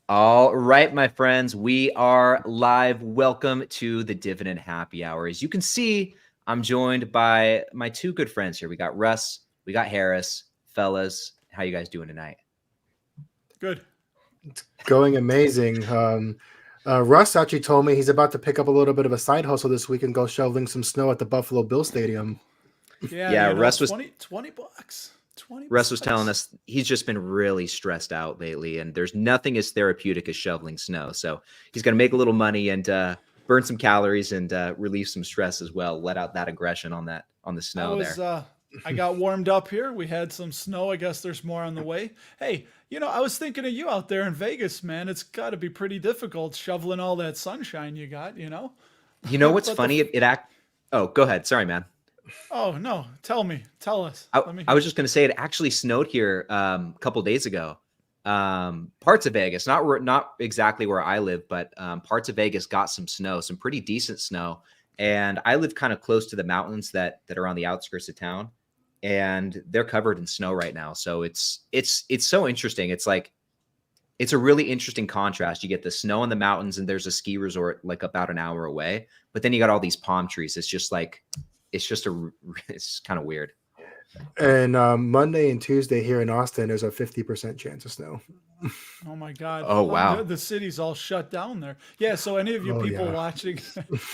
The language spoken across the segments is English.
All right, my friends, we are live. Welcome to the Dividend Happy Hour. As you can see, I'm joined by my two good friends here. We got Russ, we got Harris. Fellas, how you guys doing tonight? Good. It's going amazing. Russ actually told me he's about to pick up a little bit of a side hustle this week and go shoveling some snow at the Buffalo Bill Stadium. Yeah, Russ was 20 bucks. 20 Russ was bucks. telling us he's just been really stressed out lately, and there's nothing as therapeutic as shoveling snow. So he's going to make a little money and burn some calories and relieve some stress as well. Let out that aggression on the snow there. I got warmed up here. We had some snow. I guess there's more on the way. Hey, I was thinking of you out there in Vegas, man. It's got to be pretty difficult shoveling all that sunshine you got, You know what's funny? Oh, go ahead. Sorry, man. Oh, no. Tell us. I was just going to say it actually snowed here a couple days ago. Parts of Vegas, not exactly where I live, but parts of Vegas got some snow, some pretty decent snow. And I live kind of close to the mountains that are on the outskirts of town, and they're covered in snow right now. So it's so interesting. It's like, it's a really interesting contrast. You get the snow in the mountains and there's a ski resort like about an hour away, but then you got all these palm trees. It's just like, it's kind of weird. And Monday and Tuesday here in Austin, there's a 50% chance of snow. Oh my God! Oh wow! The city's all shut down there. Yeah. So any of you watching,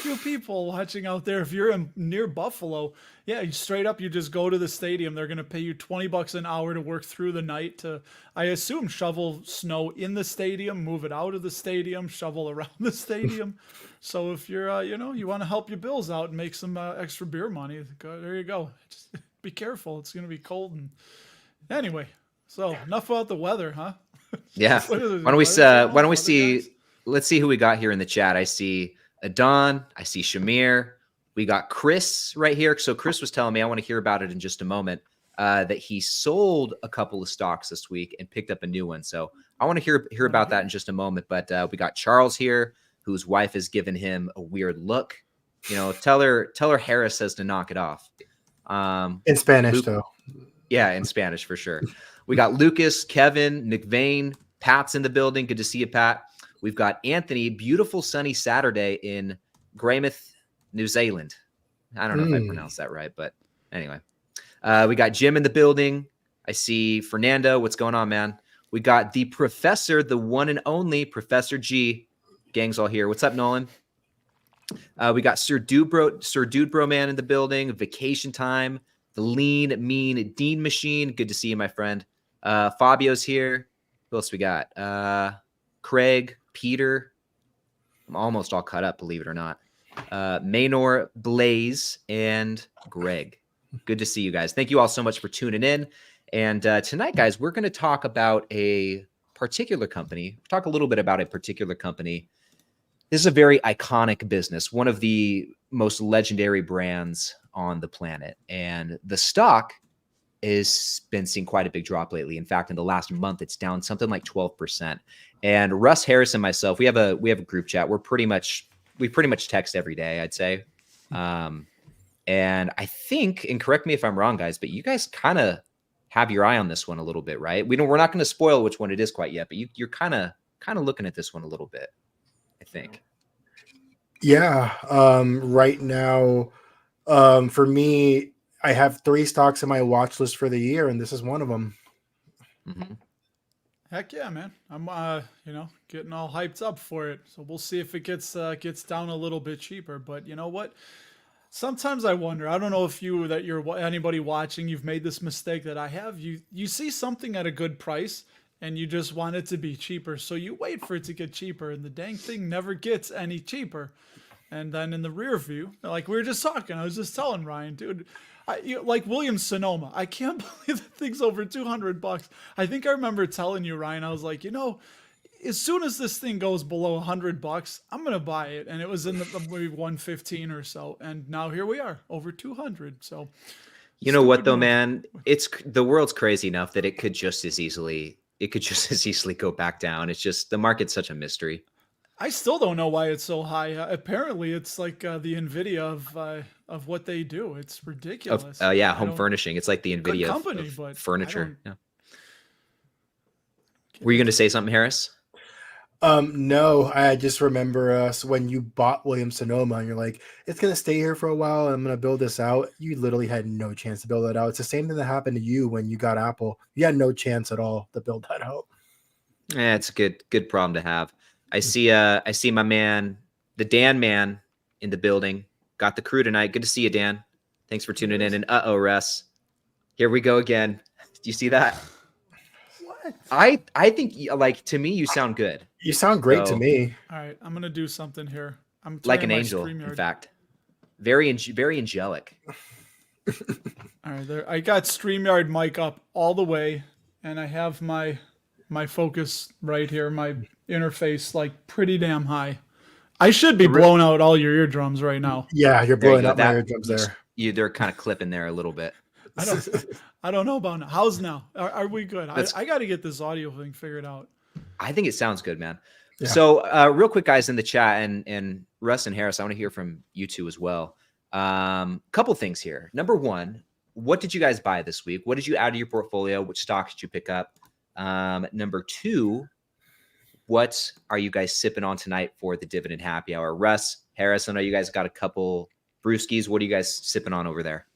you people watching out there, if you're near Buffalo, you straight up, you just go to the stadium. They're going to pay you $20 an hour to work through the night to, I assume, shovel snow in the stadium, move it out of the stadium, shovel around the stadium. So if you're, you want to help your bills out and make some extra beer money, there you go. Just be careful. It's going to be cold. And anyway, so enough about the weather, huh? Yeah. Why don't we see? Guys? Let's see who we got here in the chat. I see Adon. I see Shamir. We got Chris right here. So Chris was telling me, I want to hear about it in just a moment, that he sold a couple of stocks this week and picked up a new one. So I want to hear about that in just a moment. But we got Charles here, whose wife has given him a weird look. Tell her Harris says to knock it off. In Spanish, though. Yeah, in Spanish for sure. We got Lucas, Kevin, McVeigh, Pat's in the building. Good to see you, Pat. We've got Anthony. Beautiful sunny Saturday in Greymouth, New Zealand. I don't know if I pronounced that right, but anyway. We got Jim in the building. I see Fernando. What's going on, man? We got the professor, the one and only Professor G. Gang's all here. What's up, Nolan? We got Sir Dude Bro Man in the building. Vacation time. The lean, mean Dean Machine. Good to see you, my friend. Fabio's here. Who else we got? Craig, Peter. I'm almost all caught up, believe it or not. Maynor, Blaze, and Greg. Good to see you guys. Thank you all so much for tuning in. And tonight, guys, we're going to talk about a particular company. Talk a little bit about a particular company. This is a very iconic business, one of the most legendary brands on the planet. And the stock has been seeing quite a big drop lately. In fact, in the last month, it's down something like 12%. And Russ, Harris, and myself, we have a group chat. We pretty much text every day, I'd say. And I think, and correct me if I'm wrong, guys, but you guys kind of have your eye on this one a little bit, right? We're not going to spoil which one it is quite yet, but you're kind of looking at this one a little bit, I think. Yeah. Right now, for me, I have 3 stocks in my watch list for the year, and this is one of them. Mm-hmm. Heck yeah, man! I'm getting all hyped up for it. So we'll see if it gets down a little bit cheaper. But you know what? Sometimes I wonder. I don't know if anybody watching, you've made this mistake that I have. You see something at a good price and you just want it to be cheaper, so you wait for it to get cheaper, and the dang thing never gets any cheaper. And then in the rear view, like we were just talking, I was just telling Ryan, dude, like Williams Sonoma, I can't believe that thing's over $200. I think I remember telling you, Ryan, I was like, as soon as this thing goes below $100, I'm gonna buy it. And it was in maybe 115 or so, and now here we are, over 200. So, you know what though, man, it's the world's crazy enough that it could just as easily go back down. It's just the market's such a mystery. I still don't know why it's so high. Apparently, it's like the Nvidia of what they do. It's ridiculous. Home furnishing. It's like the Nvidia company, of but furniture. Yeah. Were you going to say something, Harris? No, I just remember us when you bought Williams Sonoma and you're like, it's gonna stay here for a while and I'm gonna build this out. You literally had no chance to build it out. It's the same thing that happened to you when you got Apple. You had no chance at all to build that out. Yeah, it's a good problem to have. I see my man, the Dan man in the building. Got the crew tonight. Good to see you, Dan. Thanks for tuning in. And Russ. Here we go again. Do you see that? What? I think like to me you sound good. You sound great to So- me. All right, I'm gonna do something here. I'm Like turning an my angel, StreamYard. in fact. Very angelic. All right, there. I got StreamYard mic up all the way, and I have my focus right here, my interface like pretty damn high. I should be blowing out all your eardrums right now. Yeah, you're There you blowing go. up my eardrums there. They're kind of clipping there a little bit. I don't know about now. How's now? Are we good? That's- I got to get this audio thing figured out. I think it sounds good, man. Yeah. So real quick, guys, in the chat, and Russ and Harris, I want to hear from you two as well. Couple things here. Number one, what did you guys buy this week? What did you add to your portfolio? Which stocks did you pick up? Number two, what are you guys sipping on tonight for the Dividend Happy Hour? Russ, Harris, I know you guys got a couple brewskis. What are you guys sipping on over there?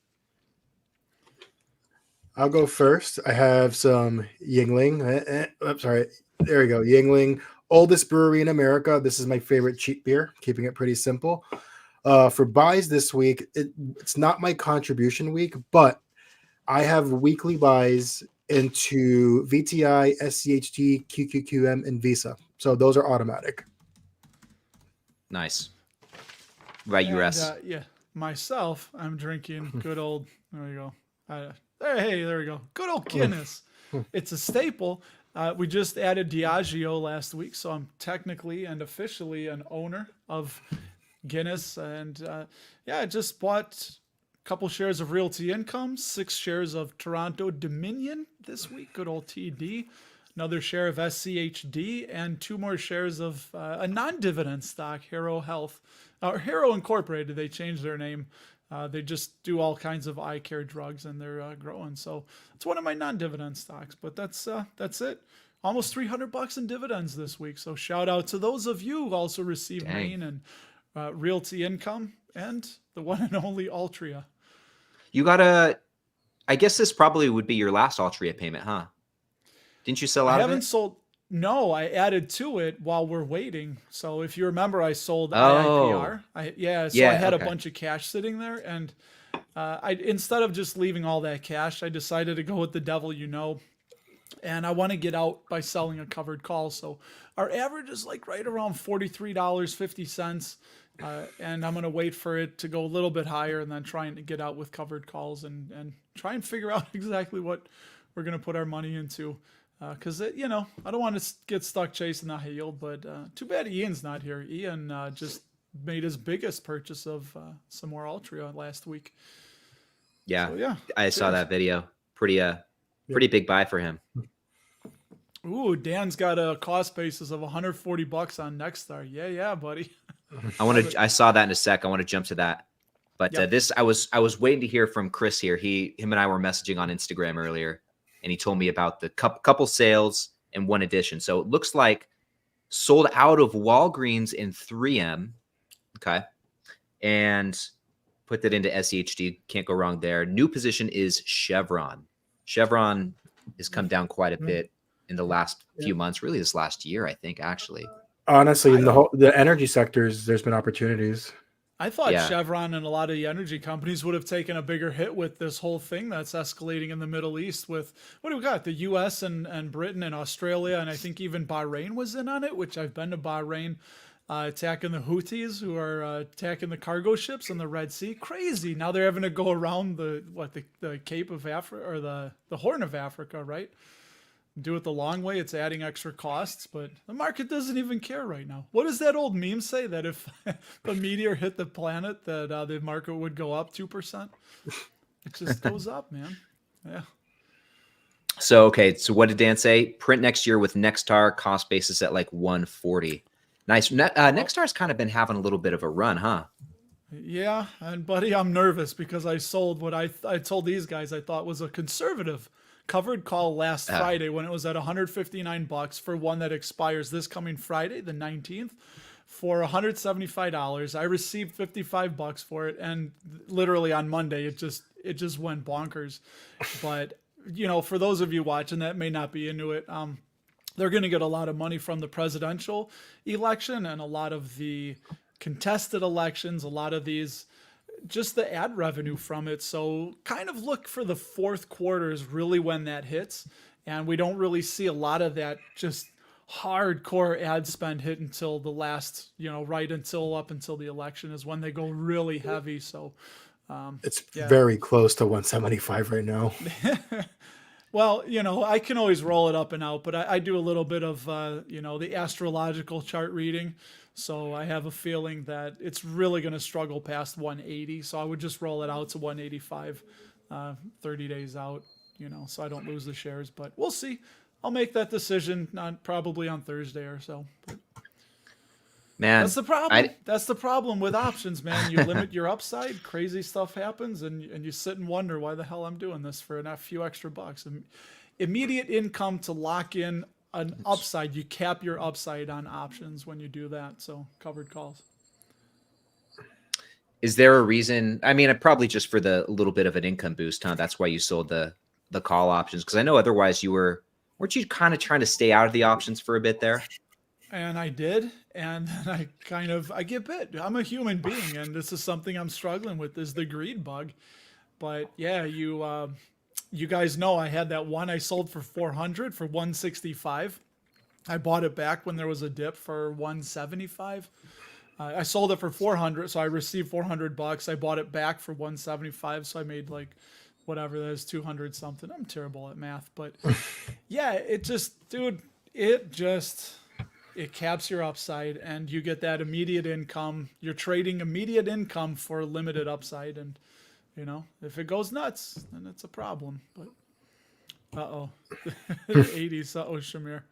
I'll go first. I have some Yingling. I'm sorry. There we go. Yingling, oldest brewery in America. This is my favorite cheap beer, keeping it pretty simple. For buys this week, it's not my contribution week, but I have weekly buys into VTI, SCHD, QQQM, and Visa. So those are automatic. Nice. What about you, Russ? Yeah, myself, I'm drinking good old. There you go. There we go. Good old Guinness. It's a staple. We just added Diageo last week, so I'm technically and officially an owner of Guinness. And I just bought a couple shares of Realty Income, 6 shares of Toronto Dominion this week. Good old TD. Another share of SCHD, and 2 more shares of a non-dividend stock, Hero Health. Hero Incorporated, they changed their name. They just do all kinds of eye care drugs, and they're growing. So it's one of my non-dividend stocks. But that's it. Almost $300 in dividends this week. So shout out to those of you who also received Maine and Realty Income and the one and only Altria. You got I guess this probably would be your last Altria payment, huh? Didn't you sell out I of haven't it? sold. No, I added to it while we're waiting. So if you remember, I sold Oh. IIPR. I had okay. a bunch of cash sitting there, and instead of just leaving all that cash, I decided to go with the devil you know, and I want to get out by selling a covered call. So our average is like right around $43.50, and I'm gonna wait for it to go a little bit higher, and then trying to get out with covered calls and try and figure out exactly what we're gonna put our money into. Because I don't want to get stuck chasing the high yield, but too bad Ian's not here. Ian just made his biggest purchase of some more Altria last week. Yeah, So, I saw that video. Pretty big buy for him. Ooh, Dan's got a cost basis of $140 on Nexstar. Yeah, buddy. I saw that in a sec. I want to jump to that, but Yep. I was waiting to hear from Chris here. Him and I were messaging on Instagram earlier, and he told me about the couple sales and one edition. So it looks like sold out of Walgreens and 3M. Okay. And put that into SEHD. Can't go wrong there. New position is Chevron. Chevron has come down quite a bit in the last few months, really this last year, I think, actually. Honestly, in the energy sectors, there's been opportunities. I thought Yeah. Chevron and a lot of the energy companies would have taken a bigger hit with this whole thing that's escalating in the Middle East with, what do we got? The US and Britain and Australia, and I think even Bahrain was in on it, which I've been to Bahrain, attacking the Houthis who are attacking the cargo ships in the Red Sea. Crazy. Now they're having to go around the Cape of Africa, or the Horn of Africa, right? Do it the long way. It's adding extra costs, but the market doesn't even care right now. What does that old meme say, that if a meteor hit the planet, that the market would go up 2%? It just goes up, man. Yeah. So what did Dan say? Print next year with Nexstar, cost basis at like 140. Nice. Nexstar's kind of been having a little bit of a run, huh? Yeah, and buddy, I'm nervous because I sold what I told these guys I thought was a conservative covered call last Friday when it was at $159 for one that expires this coming Friday, the 19th, for $175. I received $55 for it, and literally on Monday it just went bonkers. But for those of you watching that may not be into it, they're going to get a lot of money from the presidential election and a lot of the contested elections, a lot of these, just the ad revenue from it. So kind of look for the fourth quarter is really when that hits. And we don't really see a lot of that just hardcore ad spend hit until the last, right up until the election is when they go really heavy. So it's very close to 175 right now. Well, I can always roll it up and out, but I do a little bit of, the astrological chart reading. So I have a feeling that it's really going to struggle past 180. So I would just roll it out to 185, 30 days out, so I don't lose the shares. But we'll see. I'll make that decision probably on Thursday or so. But man, that's the problem. That's the problem with options, man. You limit your upside, crazy stuff happens, and you sit and wonder why the hell I'm doing this for a few extra bucks. Immediate income to lock in an upside. You cap your upside on options when you do that. So covered calls. Is there a reason? I mean, probably just for the little bit of an income boost, huh? That's why you sold the call options, because I know otherwise weren't you kind of trying to stay out of the options for a bit there? And I did, and then I get bit. I'm a human being, and this is something I'm struggling with, is the greed bug. But yeah, you guys know I had that one I sold for 400 for 165. I bought it back when there was a dip for 175. I sold it for 400, so I received $400. I bought it back for 175, so I made like whatever that is, 200 something. I'm terrible at math, but yeah, it caps your upside, and you get that immediate income. You're trading immediate income for limited upside, and if it goes nuts, then it's a problem. But the 80s, Shamir.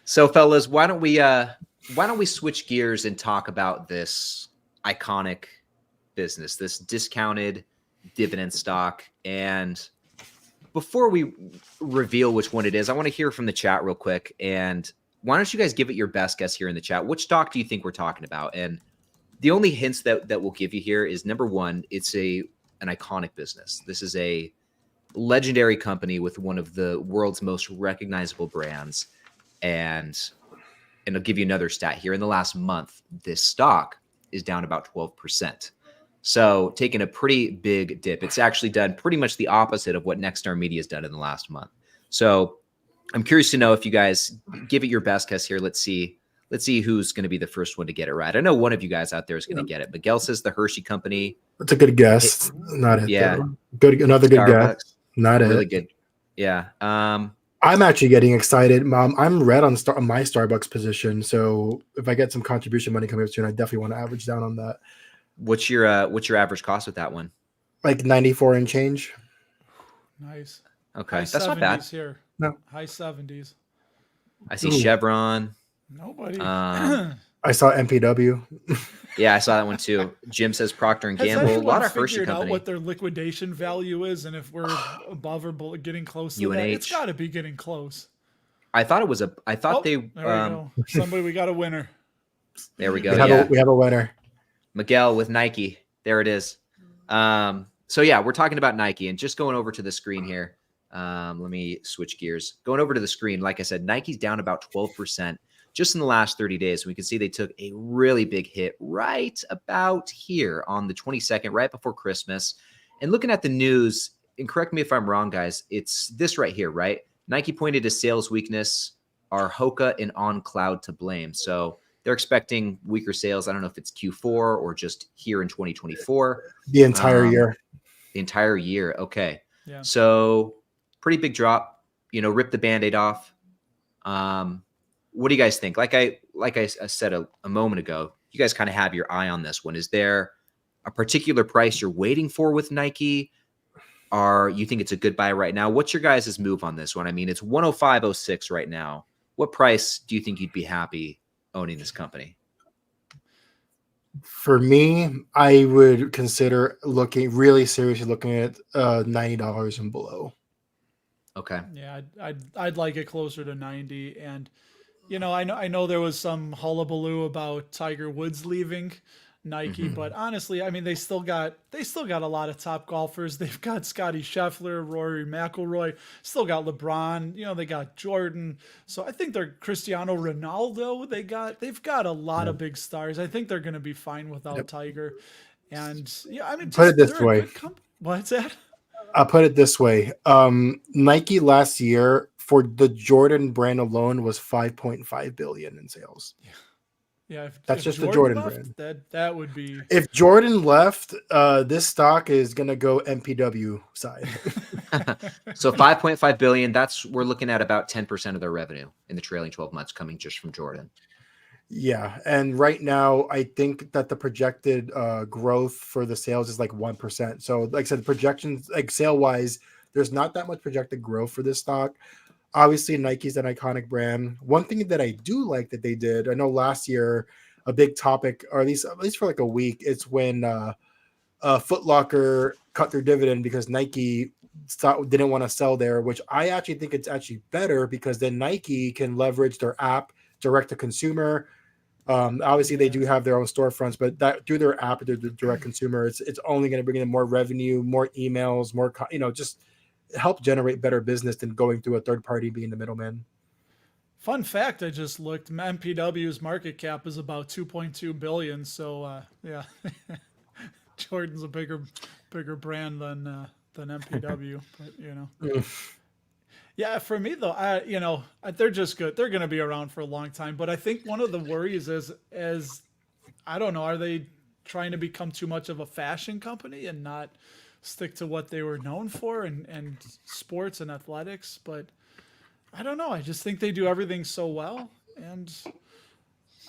So, fellas, why don't we switch gears and talk about this iconic business, this discounted dividend stock? And before we reveal which one it is, I want to hear from the chat real quick. And why don't you guys give it your best guess here in the chat? Which stock do you think we're talking about? And the only hints that we'll give you here is, number one, it's an iconic business. This is a legendary company with one of the world's most recognizable brands. And I'll give you another stat here. In the last month, this stock is down about 12%. So taking a pretty big dip. It's actually done pretty much the opposite of what Nexstar Media has done in the last month. So I'm curious to know if you guys give it your best guess here. Let's see who's going to be the first one to get it right. I know one of you guys out there is going to get it. Miguel says the Hershey Company. That's a good guess. Not it. Yeah. Good. Another good guess. Not really it. Good. Yeah. I'm actually getting excited, Mom. I'm red on my Starbucks position. So if I get some contribution money coming up soon, I definitely want to average down on that. What's your average cost with that one? Like 94 and change. Nice. Okay. High That's not bad. Here. No. High 70s. I see Chevron. Nobody. I saw MPW. Yeah, I saw that one too. Jim says Procter and Gamble. A lot of Hershey Company. Out what their liquidation value is, and if we're above or getting close to that, it's got to be getting close. I thought it was they. There we go. We got a winner. There we go. We have a winner. Miguel with Nike. There it is. So yeah, we're talking about Nike, and just going over to the screen here. Let me switch gears. Going over to the screen, like I said, Nike's down about 12%. Just in the last 30 days. We can see they took a really big hit right about here on the 22nd, right before Christmas. And looking at the news, and correct me if I'm wrong, guys, it's this right here, right? Nike pointed to sales weakness, are Hoka and On Cloud to blame. So they're expecting weaker sales. I don't know if it's Q4 or just here in 2024. The entire year. The entire year. Okay. Yeah. So pretty big drop, rip the Band-Aid off. What do you guys think? Like I said a moment ago, you guys kind of have your eye on this one. Is there a particular price you're waiting for with Nike? Or you think it's a good buy right now? What's your guys' move on this one? I mean, it's 105.06 right now. What price do you think you'd be happy owning this company? For me, I would consider really seriously looking at $90 and below. Okay. Yeah, I'd like it closer to 90. And I know there was some hullabaloo about Tiger Woods leaving Nike, Hmm. but honestly, I mean they still got a lot of top golfers. They've got Scotty Scheffler, Rory McIlroy, still got LeBron. They got Jordan. So I think they're Cristiano Ronaldo. They've got a lot Yep. of big stars. I think they're going to be fine without Yep. Tiger. And yeah, I mean, Put it just this they're a way. good company. What's that? I'll put it this way. Nike last year for the Jordan brand alone was 5.5 billion in sales. Yeah, That's if just the Jordan Jordan brand. left, that would be. If Jordan left, this stock is gonna go MPW side. So 5.5 billion, we're looking at about 10% of their revenue in the trailing 12 months coming just from Jordan. Yeah, and right now I think that the projected growth for the sales is like 1%. So, like I said, the projections, like sale wise, there's not that much projected growth for this stock. Obviously, Nike's an iconic brand. One thing that I do like that they did, I know last year a big topic, or at least for like a week, it's when Foot Locker cut their dividend because Nike didn't want to sell there, which I actually think it's actually better because then Nike can leverage their app direct to consumer. Obviously, they do have their own storefronts, but that through their app, through the direct consumer, it's only going to bring in more revenue, more emails, more just help generate better business than going through a third party being the middleman. Fun fact: I just looked. MPW's market cap is about 2.2 billion. So yeah, Jordan's a bigger brand than MPW. But yeah. For me though, they're just good. They're going to be around for a long time. But I think one of the worries is I don't know, are they trying to become too much of a fashion company and not stick to what they were known for and sports and athletics? But I don't know. I just think they do everything so well, and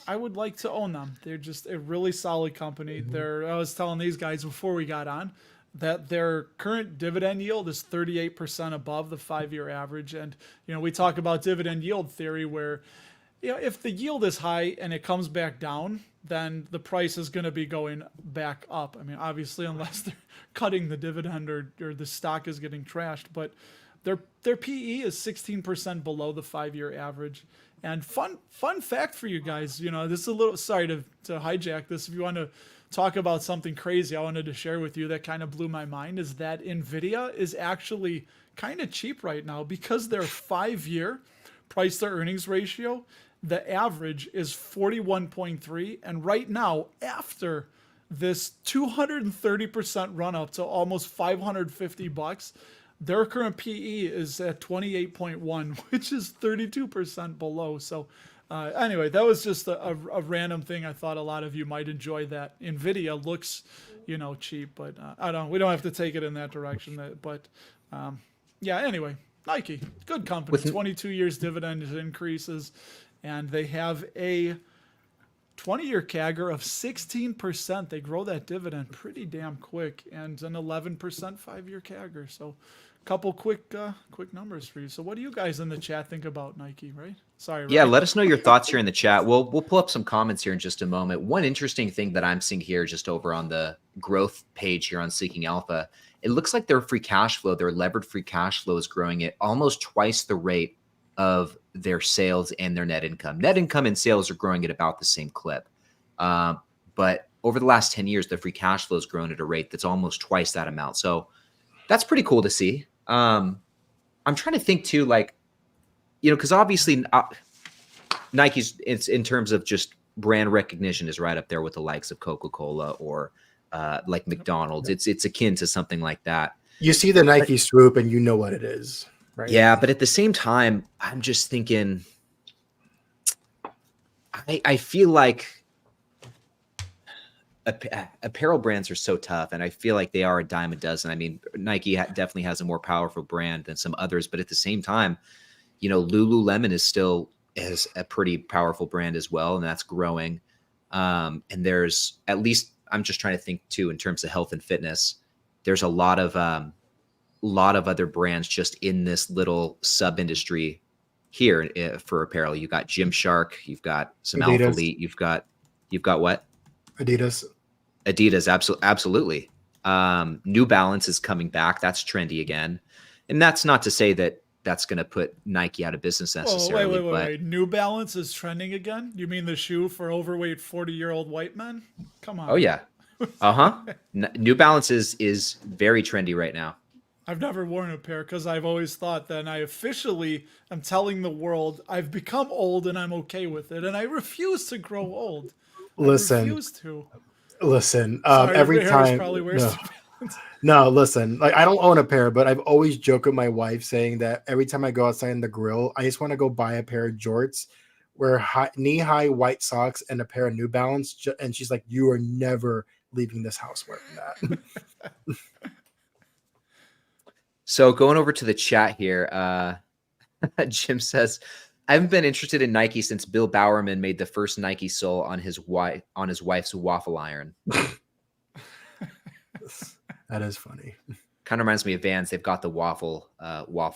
I would like to own them. They're just a really solid company. I was telling these guys before we got on that their current dividend yield is 38% above the 5-year average. And, we talk about dividend yield theory where, if the yield is high and it comes back down, then the price is going to be going back up. I mean, obviously, unless they're cutting the dividend or the stock is getting trashed, but their PE is 16% below the 5-year average. And fun fact for you guys, this is a little, sorry to hijack this. If you want to talk about something crazy I wanted to share with you that kind of blew my mind, is that Nvidia is actually kind of cheap right now because their 5-year price to earnings ratio, the average is 41.3. And right now, after this 230% run up to almost $550, their current PE is at 28.1, which is 32% below. So anyway, that was just a random thing. I thought a lot of you might enjoy that. Nvidia looks, cheap, but I don't. We don't have to take it in that direction. But yeah. Anyway, Nike, good company. 22 years dividend increases, and they have a 20-year CAGR of 16%. They grow that dividend pretty damn quick, and an 11% 5-year CAGR. So, a couple quick numbers for you. So, what do you guys in the chat think about Nike? Right? Sorry. Yeah, Ryan. let us know your thoughts here in the chat. We'll pull up some comments here in just a moment. One interesting thing that I'm seeing here, just over on the growth page here on Seeking Alpha, it looks like their free cash flow, their levered free cash flow, is growing at almost twice the rate of their sales and their net income. Net income and sales are growing at about the same clip. But over the last 10 years, the free cash flow has grown at a rate that's almost twice that amount. So that's pretty cool to see. I'm trying to think too, because obviously Nike's, it's in terms of just brand recognition, is right up there with the likes of Coca-Cola or like McDonald's. It's akin to something like that. You see the Nike swoop and you know what it is, right? Yeah, but at the same time, I'm just thinking, I feel like apparel brands are so tough, and I feel like they are a dime a dozen. I mean, Nike definitely has a more powerful brand than some others, but at the same time, Lululemon is a pretty powerful brand as well, and that's growing. And there's, at least I'm just trying to think too, in terms of health and fitness, there's a lot of other brands just in this little sub industry here for apparel. You got Gymshark, you've got some Adidas. Alpha Elite, you've got what? Adidas, absolutely. New Balance is coming back. That's trendy again. And that's not to say that, that's going to put Nike out of business Oh, necessarily. wait. New Balance is trending again? You mean the shoe for overweight 40-year-old white men? Come on. Oh yeah. New Balance is very trendy right now. I've never worn a pair because I've always thought that I officially am telling the world I've become old and I'm okay with it. And I refuse to grow old. Listen, I refuse to. Sorry, every Harris time. probably wears No. New Balance. No, listen, like I don't own a pair, but I've always joked with my wife saying that every time I go outside in the grill, I just want to go buy a pair of jorts, wear knee-high white socks and a pair of New Balance. And she's like, you are never leaving this house wearing that. So going over to the chat here, Jim says, I haven't been interested in Nike since Bill Bowerman made the first Nike sole on his wife's waffle iron. That is funny. Kind of reminds me of Vans. They've got the waffle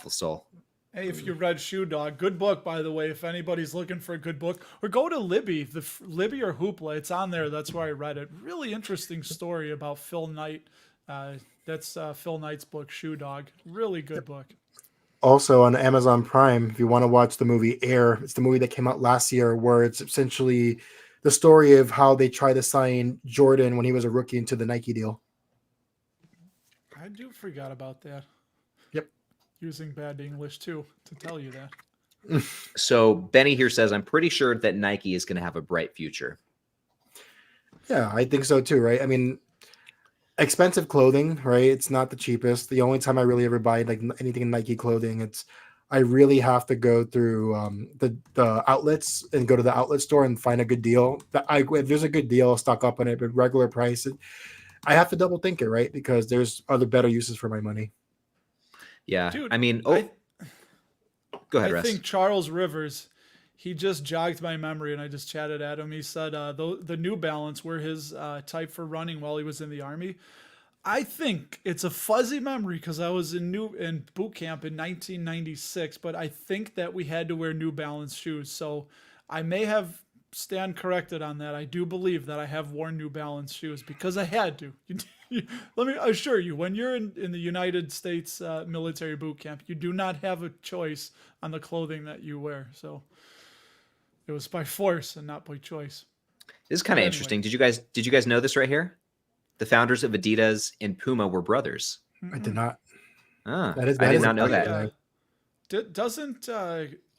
sole. Hey, if you read Shoe Dog, good book, by the way, if anybody's looking for a good book, or go to Libby, Libby or Hoopla, it's on there. That's where I read it. Really interesting story about Phil Knight. That's Phil Knight's book, Shoe Dog. Really good book. Also on Amazon Prime, if you want to watch the movie Air, it's the movie that came out last year where it's essentially the story of how they tried to sign Jordan when he was a rookie into the Nike deal. I do forgot about that. Yep. Using bad English too to tell you that. So Benny here says, I'm pretty sure that Nike is going to have a bright future. Yeah, I think so too, right? I mean, expensive clothing, right? It's not the cheapest. The only time I really ever buy like anything in Nike clothing, I really have to go through the outlets and go to the outlet store and find a good deal. If there's a good deal, I'll stock up on it, but regular price, I have to double think it, right? Because there's other better uses for my money. Yeah. Dude, I mean, go ahead, Russ. I think Charles Rivers, he just jogged my memory and I just chatted at him. He said the New Balance were his type for running while he was in the Army. I think it's a fuzzy memory because I was in boot camp in 1996, but I think that we had to wear New Balance shoes. So I may have stand corrected on that. I do believe that I have worn New Balance shoes because I had to. Let me assure you, when you're in the United States military boot camp, you do not have a choice on the clothing that you wear. So it was by force and not by choice. This is kind of interesting. Did you guys know this right here? The founders of Adidas and Puma were brothers. I did not. I did not know that. Doesn't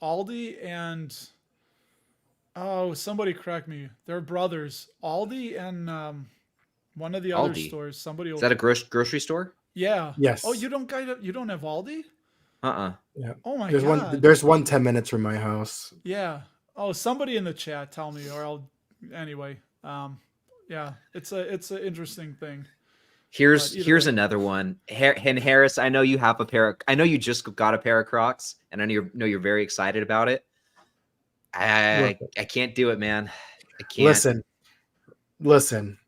Aldi and somebody correct me, they're brothers. Aldi and one of the other stores. Somebody is that a grocery store? Yeah. Yes. Oh, you don't have Aldi? Yeah. Oh my God. There's one 10 minutes from my house. Yeah. Oh, somebody in the chat tell me, or I'll anyway. Yeah, it's an interesting thing. Here's another one. And Harris, I know you have I know you just got a pair of Crocs, and I know you're very excited about it. I can't do it, man. I can't. Listen.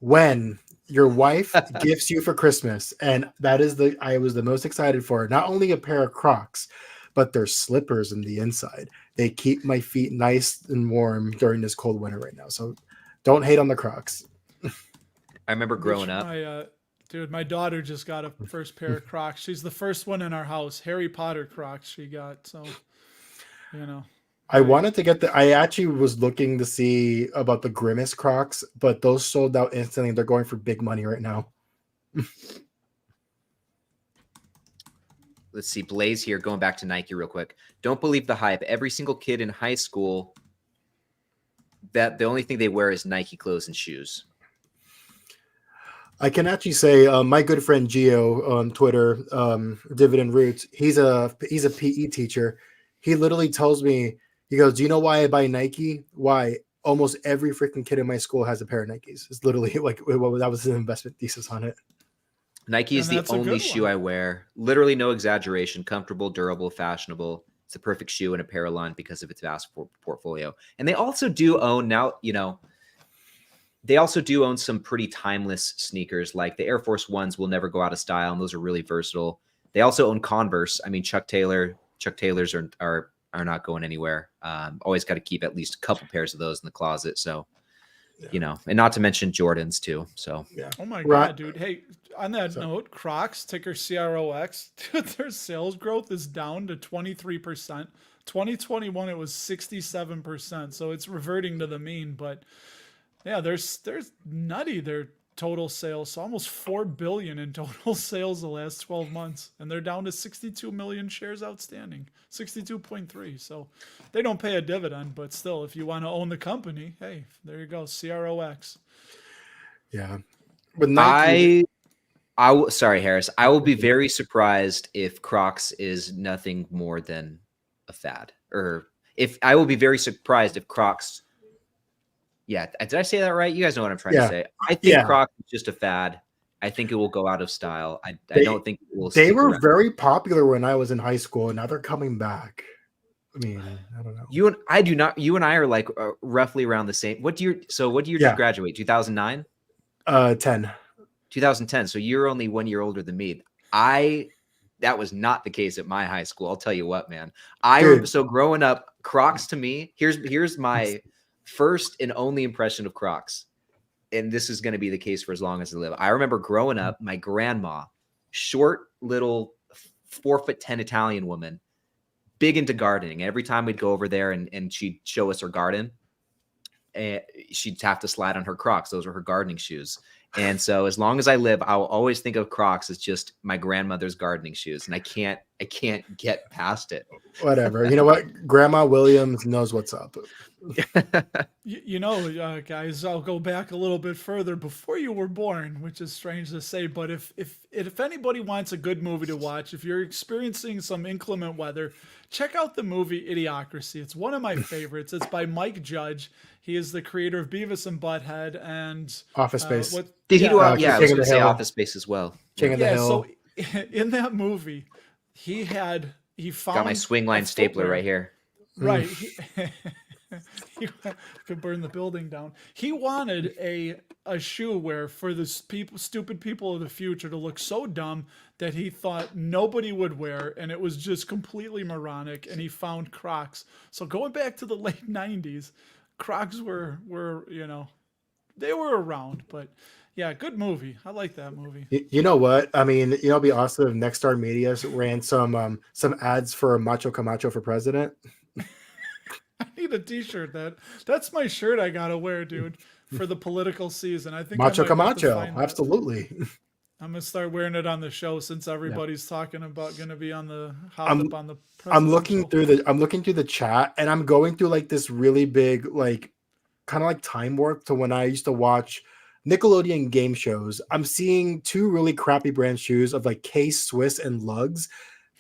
When your wife gifts you for Christmas, and that is I was the most excited for, not only a pair of Crocs, but they're slippers in the inside. They keep my feet nice and warm during this cold winter right now. So don't hate on the Crocs. I remember growing up. My daughter just got a first pair of Crocs. She's the first one in our house. Harry Potter Crocs she got. So, I wanted to get I actually was looking to see about the Grimace Crocs, but those sold out instantly. They're going for big money right now. Let's see. Blaze here, going back to Nike real quick. Don't believe the hype. Every single kid in high school, that the only thing they wear is Nike clothes and shoes. I can actually say my good friend Gio on Twitter, Dividend Roots, he's a PE teacher. He literally tells me, he goes, do you know why I buy Nike? Why? Almost every freaking kid in my school has a pair of Nikes. It's literally like that was an investment thesis on it. Nike is the only shoe I wear. Literally no exaggeration. Comfortable, durable, fashionable. It's a perfect shoe in apparel line because of its vast portfolio. And they also do own they also do own some pretty timeless sneakers. Like the Air Force Ones will never go out of style, and those are really versatile. They also own Converse. I mean, Chuck Taylors are not going anywhere. Always got to keep at least a couple pairs of those in the closet. So you know, and not to mention Jordans too. So Yeah. Oh my Right. God, dude. Hey, on that note, Crocs, ticker CROX, dude, their sales growth is down to 23%. 2021, it was 67%. So it's reverting to the mean. But yeah, there's nutty their total sales. So almost 4 billion in total sales the last 12 months. And they're down to 62 million shares outstanding. 62.3. So they don't pay a dividend, but still, if you want to own the company, hey, there you go. CROX. Yeah. With Nike, sorry, Harris. I will be very surprised if Crocs is nothing more than a fad, or if I will be very surprised if Crocs. Yeah, did I say that right? You guys know what I'm trying to Yeah. say. I think Yeah. Crocs is just a fad. I think it will go out of style. I They- don't think it will they stick were around. very popular when I was in high school, and now they're coming back. I mean, I don't know. You and I are like roughly around the same. What year did you graduate? 2009? 10. 2010. So you're only 1 year older than me. That was not the case at my high school. I'll tell you what, man. So growing up, Crocs to me, here's my first and only impression of Crocs. And this is going to be the case for as long as I live. I remember growing up, my grandma, short little 4'10" Italian woman, big into gardening. Every time we'd go over there and she'd show us her garden, she'd have to slide on her Crocs. Those were her gardening shoes. And so as long as I live, I'll always think of Crocs as just my grandmother's gardening shoes. And I can't get past it. Whatever. You know what? Grandma Williams knows what's up. Guys, I'll go back a little bit further before you were born, which is strange to say, but if anybody wants a good movie to watch, if you're experiencing some inclement weather, check out the movie Idiocracy. It's one of my favorites. It's by Mike Judge. He is the creator of Beavis and Butthead and Office Space. Did he do? I was King going of to the say Hill. Office Space as well. King of the Hill. So in that movie, he found got my swing line stapler right here. Right. He could burn the building down. He wanted a shoe wear for the stupid people of the future to look so dumb that he thought nobody would wear, and it was just completely moronic. And he found Crocs. So going back to the late 90s, Crocs were they were around, but yeah, good movie. I like that movie. You know what? I mean, it'd be awesome if Next Star Media ran some ads for Macho Camacho for president. I need a T-shirt. That's my shirt I gotta wear, dude, for the political season. I think Macho I might have to Camacho, find that. absolutely. I'm gonna start wearing it on the show since everybody's talking about gonna be on the I'm looking through the chat, and I'm going through like this really big kind of like time warp to when I used to watch Nickelodeon game shows. I'm seeing two really crappy brand shoes of like K-Swiss and Lugs.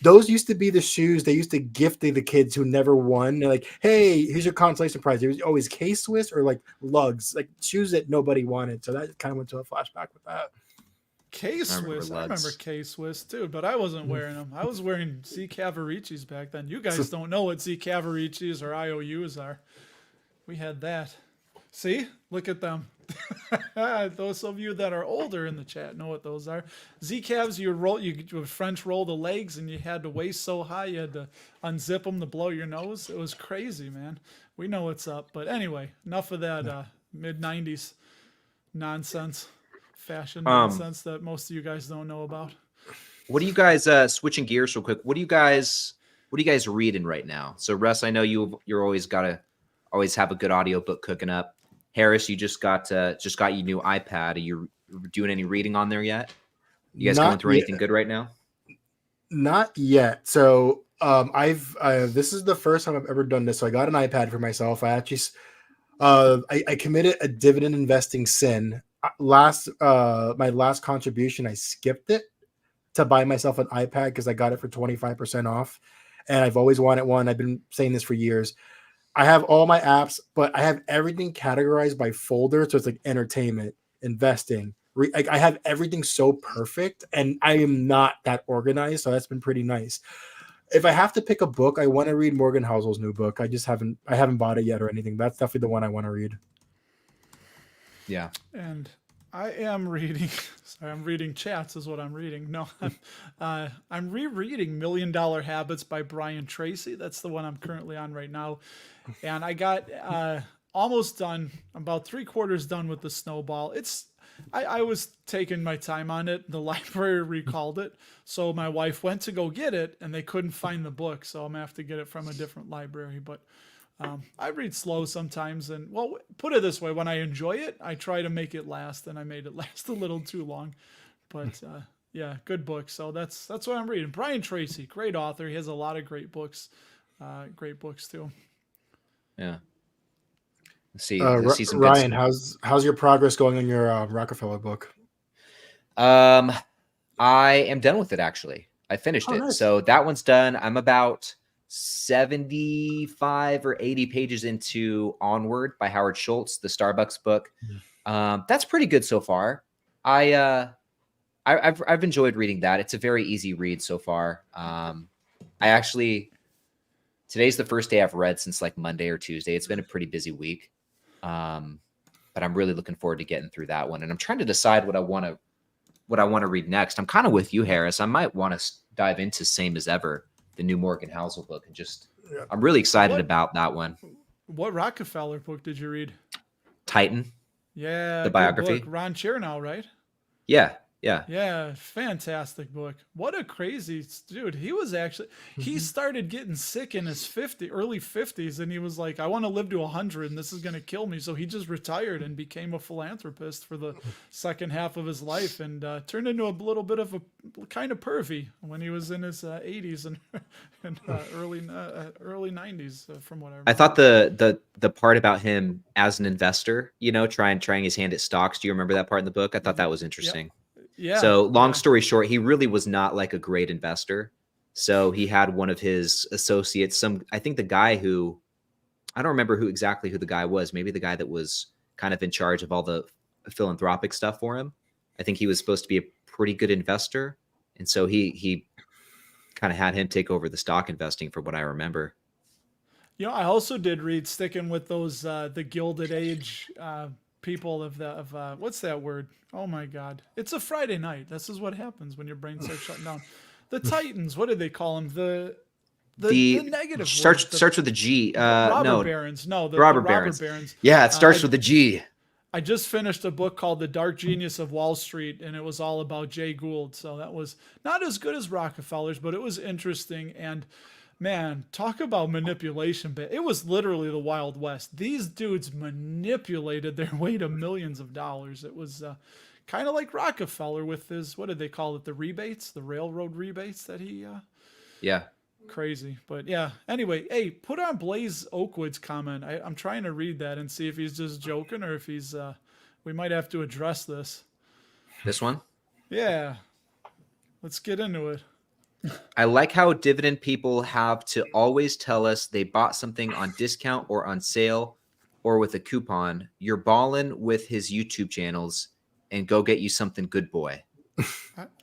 Those used to be the shoes they used to gift to the kids who never won. They're like, hey, here's your consolation prize. It was always K-Swiss or like Lugs, like shoes that nobody wanted. So that kind of went to a flashback with that. K-Swiss. I remember K-Swiss too, but I wasn't wearing them. I was wearing Z Cavaricis back then. You guys don't know what Z Cavaricis or IOUs are. We had that. See? Look at them. Those of you that are older in the chat know what those are. Z-calves, you would French roll the legs, and you had to waist so high you had to unzip them to blow your nose. It was crazy, man. We know what's up. But anyway, enough of that mid-90s nonsense, fashion nonsense that most of you guys don't know about. What do you guys switching gears real quick? What are you guys reading right now? So Russ, I know you're always have a good audiobook cooking up. Harris, you just got your new iPad. Are you doing any reading on there yet? You guys going through anything good right now? Not yet. So this is the first time I've ever done this. So I got an iPad for myself. I actually I committed a dividend investing sin. My last contribution, I skipped it to buy myself an iPad because I got it for 25% off. And I've always wanted one. I've been saying this for years. I have all my apps, but I have everything categorized by folder. So it's like entertainment, investing. I have everything so perfect, and I am not that organized. So that's been pretty nice. If I have to pick a book, I want to read Morgan Housel's new book. I haven't bought it yet or anything. That's definitely the one I want to read. Yeah. And I am reading. Sorry, I'm reading chats is what I'm reading. No, I'm rereading $1 Million Habits by Brian Tracy. That's the one I'm currently on right now. And I got almost done. I'm about 3/4 done with the Snowball. I was taking my time on it. The library recalled it. So my wife went to go get it and they couldn't find the book. So I'm going to have to get it from a different library. But I read slow sometimes. And well, put it this way, when I enjoy it, I try to make it last, and I made it last a little too long. But yeah, good book. So that's what I'm reading. Brian Tracy, great author. He has a lot of great books too. Yeah. Let's see some good Ryan, how's your progress going on your Rockefeller book? I am done with it, actually. I finished it. Nice. So that one's done. I'm about 75 or 80 pages into Onward by Howard Schultz, the Starbucks book. That's pretty good so far. I've enjoyed reading that. It's a very easy read so far. Today's the first day I've read since like Monday or Tuesday. It's been a pretty busy week. But I'm really looking forward to getting through that one. And I'm trying to decide what I want to read next. I'm kind of with you, Harris. I might want to dive into Same as Ever, the new Morgan Housel book, and I'm really excited about that one. What Rockefeller book did you read? Titan. Yeah. The biography. Book. Ron Chernow, right? Yeah. Yeah, fantastic book. What a crazy dude. He was actually, he started getting sick in his early 50s, and he was like, I want to live to 100 and this is going to kill me. So he just retired and became a philanthropist for the second half of his life, and turned into a little bit of a kind of pervy when he was in his 80s and early 90s, from what I remember. I thought the part about him as an investor, trying his hand at stocks. Do you remember that part in the book? I thought that was interesting. Yep. Yeah. So long story short, he really was not like a great investor. So he had one of his associates, I think the guy who, I don't remember who the guy was. Maybe the guy that was kind of in charge of all the philanthropic stuff for him. I think he was supposed to be a pretty good investor. And so he kind of had him take over the stock investing, for what I remember. I also did read, sticking with those, the Gilded Age, people of what's that word? Oh my God. It's a Friday night. This is what happens when your brain starts shutting down. The Titans, what did they call them? The negative starts with a G. Robber Barons. No, the Robber Barons. Barons. Yeah, it starts with a G. I just finished a book called The Dark Genius of Wall Street, and it was all about Jay Gould. So that was not as good as Rockefeller's, but it was interesting. And man, talk about manipulation. But it was literally the Wild West. These dudes manipulated their way to millions of dollars. It was kind of like Rockefeller with his, what did they call it? The rebates, the railroad rebates that he... Yeah. Crazy. But yeah, anyway, hey, put on Blaze Oakwood's comment. I'm trying to read that and see if he's just joking or if he's... we might have to address this. This one? Yeah. Let's get into it. I like how Dividend people have to always tell us they bought something on discount or on sale or with a coupon. You're ballin' with his YouTube channels, and go get you something, good boy.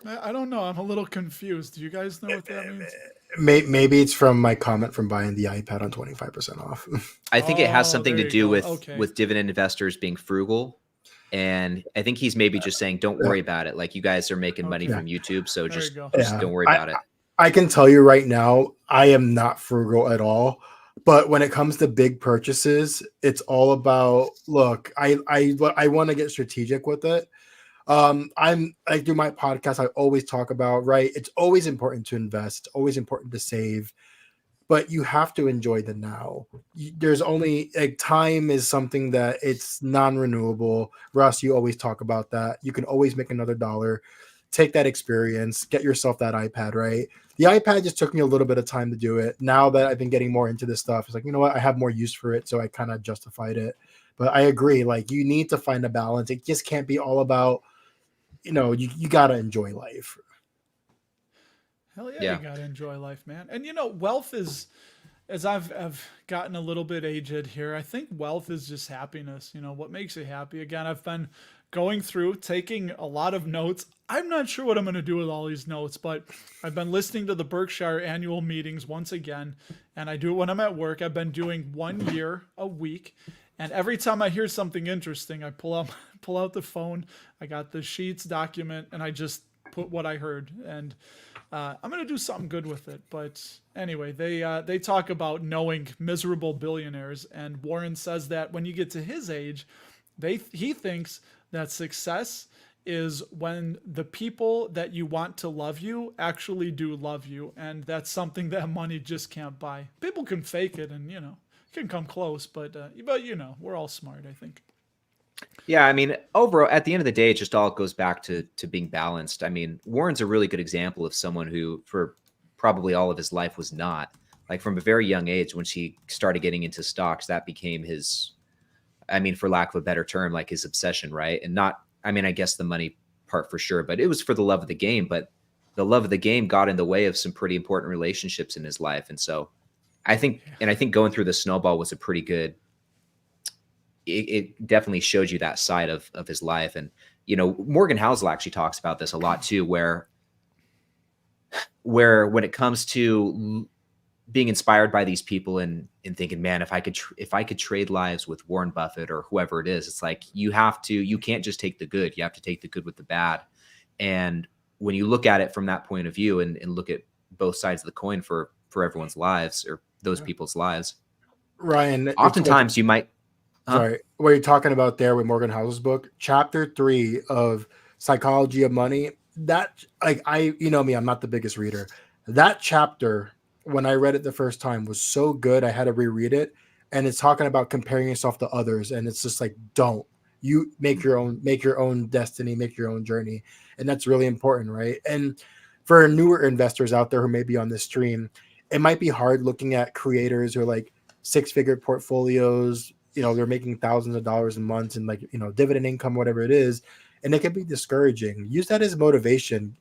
I don't know. I'm a little confused. Do you guys know what that means? Maybe it's from my comment from buying the iPad on 25% off. I think it has something to do with with Dividend investors being frugal. And I think he's maybe just saying, don't worry about it. Like, you guys are making money from YouTube, so just don't worry about it. I can tell you right now, I am not frugal at all. But when it comes to big purchases, it's all about, look, I want to get strategic with it. I do my podcast. I always talk about, right? It's always important to invest, always important to save, but you have to enjoy the now. There's only time is something that it's non-renewable. Russ, you always talk about that. You can always make another dollar. Take that experience, get yourself that iPad, right? The iPad just took me a little bit of time to do it. Now that I've been getting more into this stuff, it's like, you know what? I have more use for it. So I kind of justified it. But I agree. Like, you need to find a balance. It just can't be all about, you got to enjoy life. Hell yeah, you got to enjoy life, man. And, wealth is, as I've gotten a little bit aged here, I think wealth is just happiness. What makes you happy? Again, I've been going through, taking a lot of notes. I'm not sure what I'm going to do with all these notes, but I've been listening to the Berkshire annual meetings once again, and I do it when I'm at work. I've been doing 1 year a week, and every time I hear something interesting, I pull out the phone. I got the Sheets document, and I just put what I heard. And I'm gonna do something good with it. But anyway, they talk about knowing miserable billionaires, and Warren says that when you get to his age, he thinks that success is when the people that you want to love you actually do love you, and that's something that money just can't buy. People can fake it, and can come close, but we're all smart, I think. Yeah, I mean, overall, at the end of the day, it just all goes back to being balanced. I mean, Warren's a really good example of someone who, for probably all of his life, was not. Like from a very young age, when she started getting into stocks, that became his, I mean, for lack of a better term, like his obsession, right? And not, I mean, I guess the money part for sure, but it was for the love of the game. But the love of the game got in the way of some pretty important relationships in his life. And so I think going through the snowball was a pretty good, it definitely showed you that side of his life. And, Morgan Housel actually talks about this a lot too, where when it comes to being inspired by these people and thinking, man, if I could trade lives with Warren Buffett or whoever it is, it's like, you can't just take the good, you have to take the good with the bad. And when you look at it from that point of view and look at both sides of the coin for everyone's lives or those people's lives, Ryan, oftentimes you might, sorry, what you're talking about there with Morgan Housel's book, chapter 3 of Psychology of Money, that, like, you know me, I'm not the biggest reader. That chapter, when I read it the first time, was so good I had to reread it. And it's talking about comparing yourself to others, and it's just like, don't. You make your own destiny, make your own journey. And that's really important, right? And for newer investors out there who may be on this stream, it might be hard looking at creators who are like 6-figure portfolios, they're making thousands of dollars a month and dividend income, whatever it is. And it can be discouraging. Use that as motivation,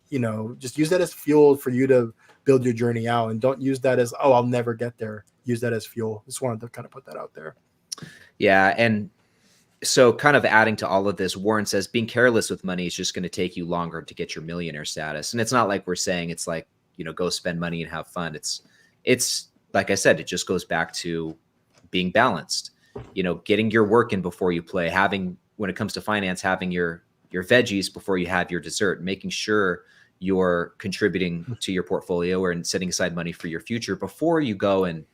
just use that as fuel for you to build your journey out, and don't use that as, oh, I'll never get there. Use that as fuel. Just wanted to kind of put that out there. Yeah. And so kind of adding to all of this, Warren says being careless with money is just going to take you longer to get your millionaire status. And it's not like we're saying it's like, go spend money and have fun. It's like I said, it just goes back to being balanced, getting your work in before you play, when it comes to finance, having your veggies before you have your dessert, making sure you're contributing to your portfolio or setting aside money for your future before you go and,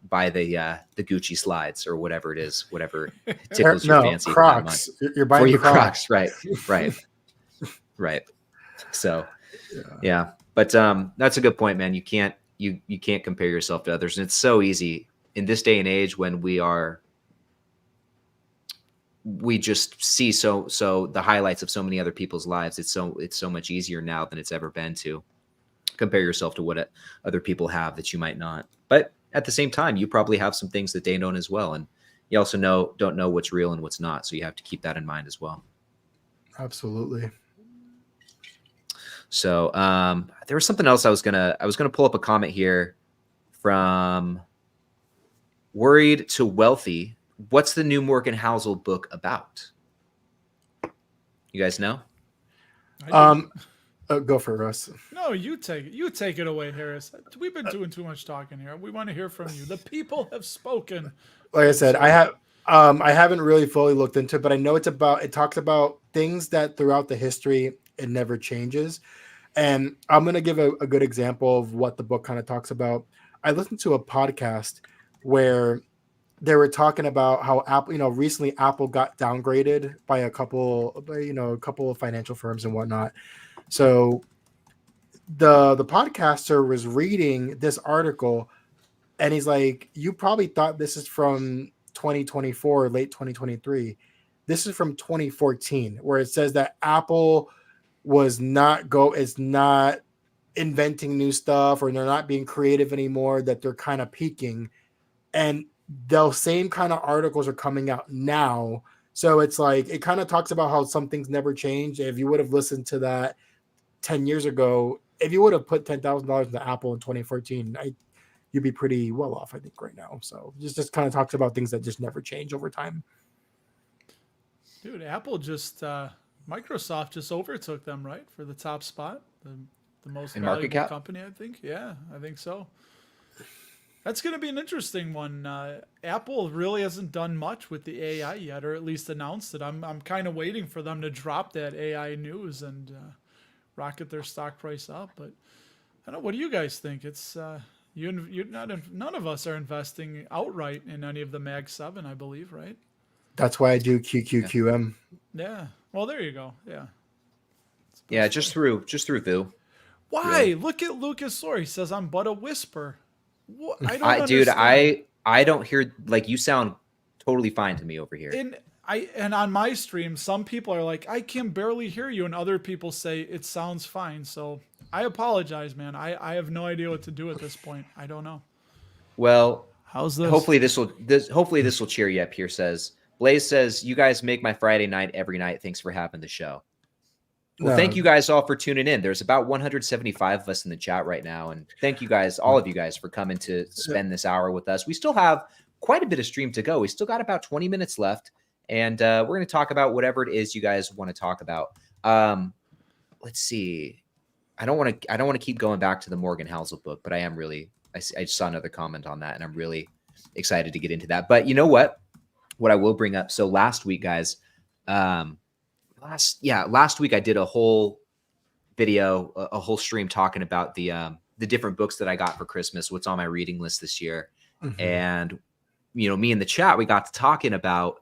buy the Gucci slides or whatever it is, whatever tickles your fancy. Crocs. You're buying your Crocs. Right. So, yeah. But that's a good point, man. You can't compare yourself to others. And it's so easy in this day and age when we just see so the highlights of so many other people's lives. It's so much easier now than it's ever been to compare yourself to what other people have that you might not. But at the same time, you probably have some things that they don't as well. And you also don't know what's real and what's not. So you have to keep that in mind as well. Absolutely. So there was something else I was gonna pull up a comment here from Worried to Wealthy. What's the new Morgan Housel book about? You guys know? Go for it, Russ. No, you take it. You take it away, Harris. We've been doing too much talking here. We want to hear from you. The people have spoken. Like I said, I haven't really fully looked into it, but I know it talks about things that throughout the history it never changes. And I'm going to give a good example of what the book kind of talks about. I listened to a podcast where they were talking about how Apple, recently Apple got downgraded by a couple of financial firms and whatnot. So the podcaster was reading this article, and he's like, you probably thought this is from 2024 or late 2023. This is from 2014, where it says that Apple is not inventing new stuff, or they're not being creative anymore, that they're kind of peaking. And those same kind of articles are coming out now. So it's like, it kind of talks about how some things never change. If you would have listened to that 10 years ago, if you would have put $10,000 into Apple in 2014, you'd be pretty well off, I think, right now. So just kind of talks about things that just never change over time. Dude, Apple Microsoft just overtook them, right, for the top spot, the most valuable company, I think. Yeah, I think so. That's going to be an interesting one. Apple really hasn't done much with the AI yet, or at least announced it. I'm kind of waiting for them to drop that AI news and rocket their stock price up. But I don't know. What do you guys think? It's you're not. None of us are investing outright in any of the Mag 7, I believe, right? That's why I do QQQM. Yeah. Well, there you go. Yeah. Yeah, just through Vu. Why? Really. Look at Lucas Sor. He says I'm but a whisper. What? I don't Dude, understand. I don't hear, like, you sound totally fine to me over here. And on my stream, some people are like, I can barely hear you, and other people say it sounds fine. So I apologize, man. I have no idea what to do at this point. I don't know. Well, How's this? hopefully this will cheer you up. Here says Blaze says, you guys make my Friday night every night. Thanks for having the show. Well, thank you guys all for tuning in. There's about 175 of us in the chat right now. And thank you guys, all of you guys, for coming to spend this hour with us. We still have quite a bit of stream to go. We still got about 20 minutes left. And we're going to talk about whatever it is you guys want to talk about. Let's see. I don't want to keep going back to the Morgan Housel book, but I am really, I just saw another comment on that, and I'm really excited to get into that. But you know what? What I will bring up. So last week, guys, last week I did a whole video, a whole stream talking about the different books that I got for Christmas, what's on my reading list this year. Mm-hmm. And, me in the chat, we got to talking about,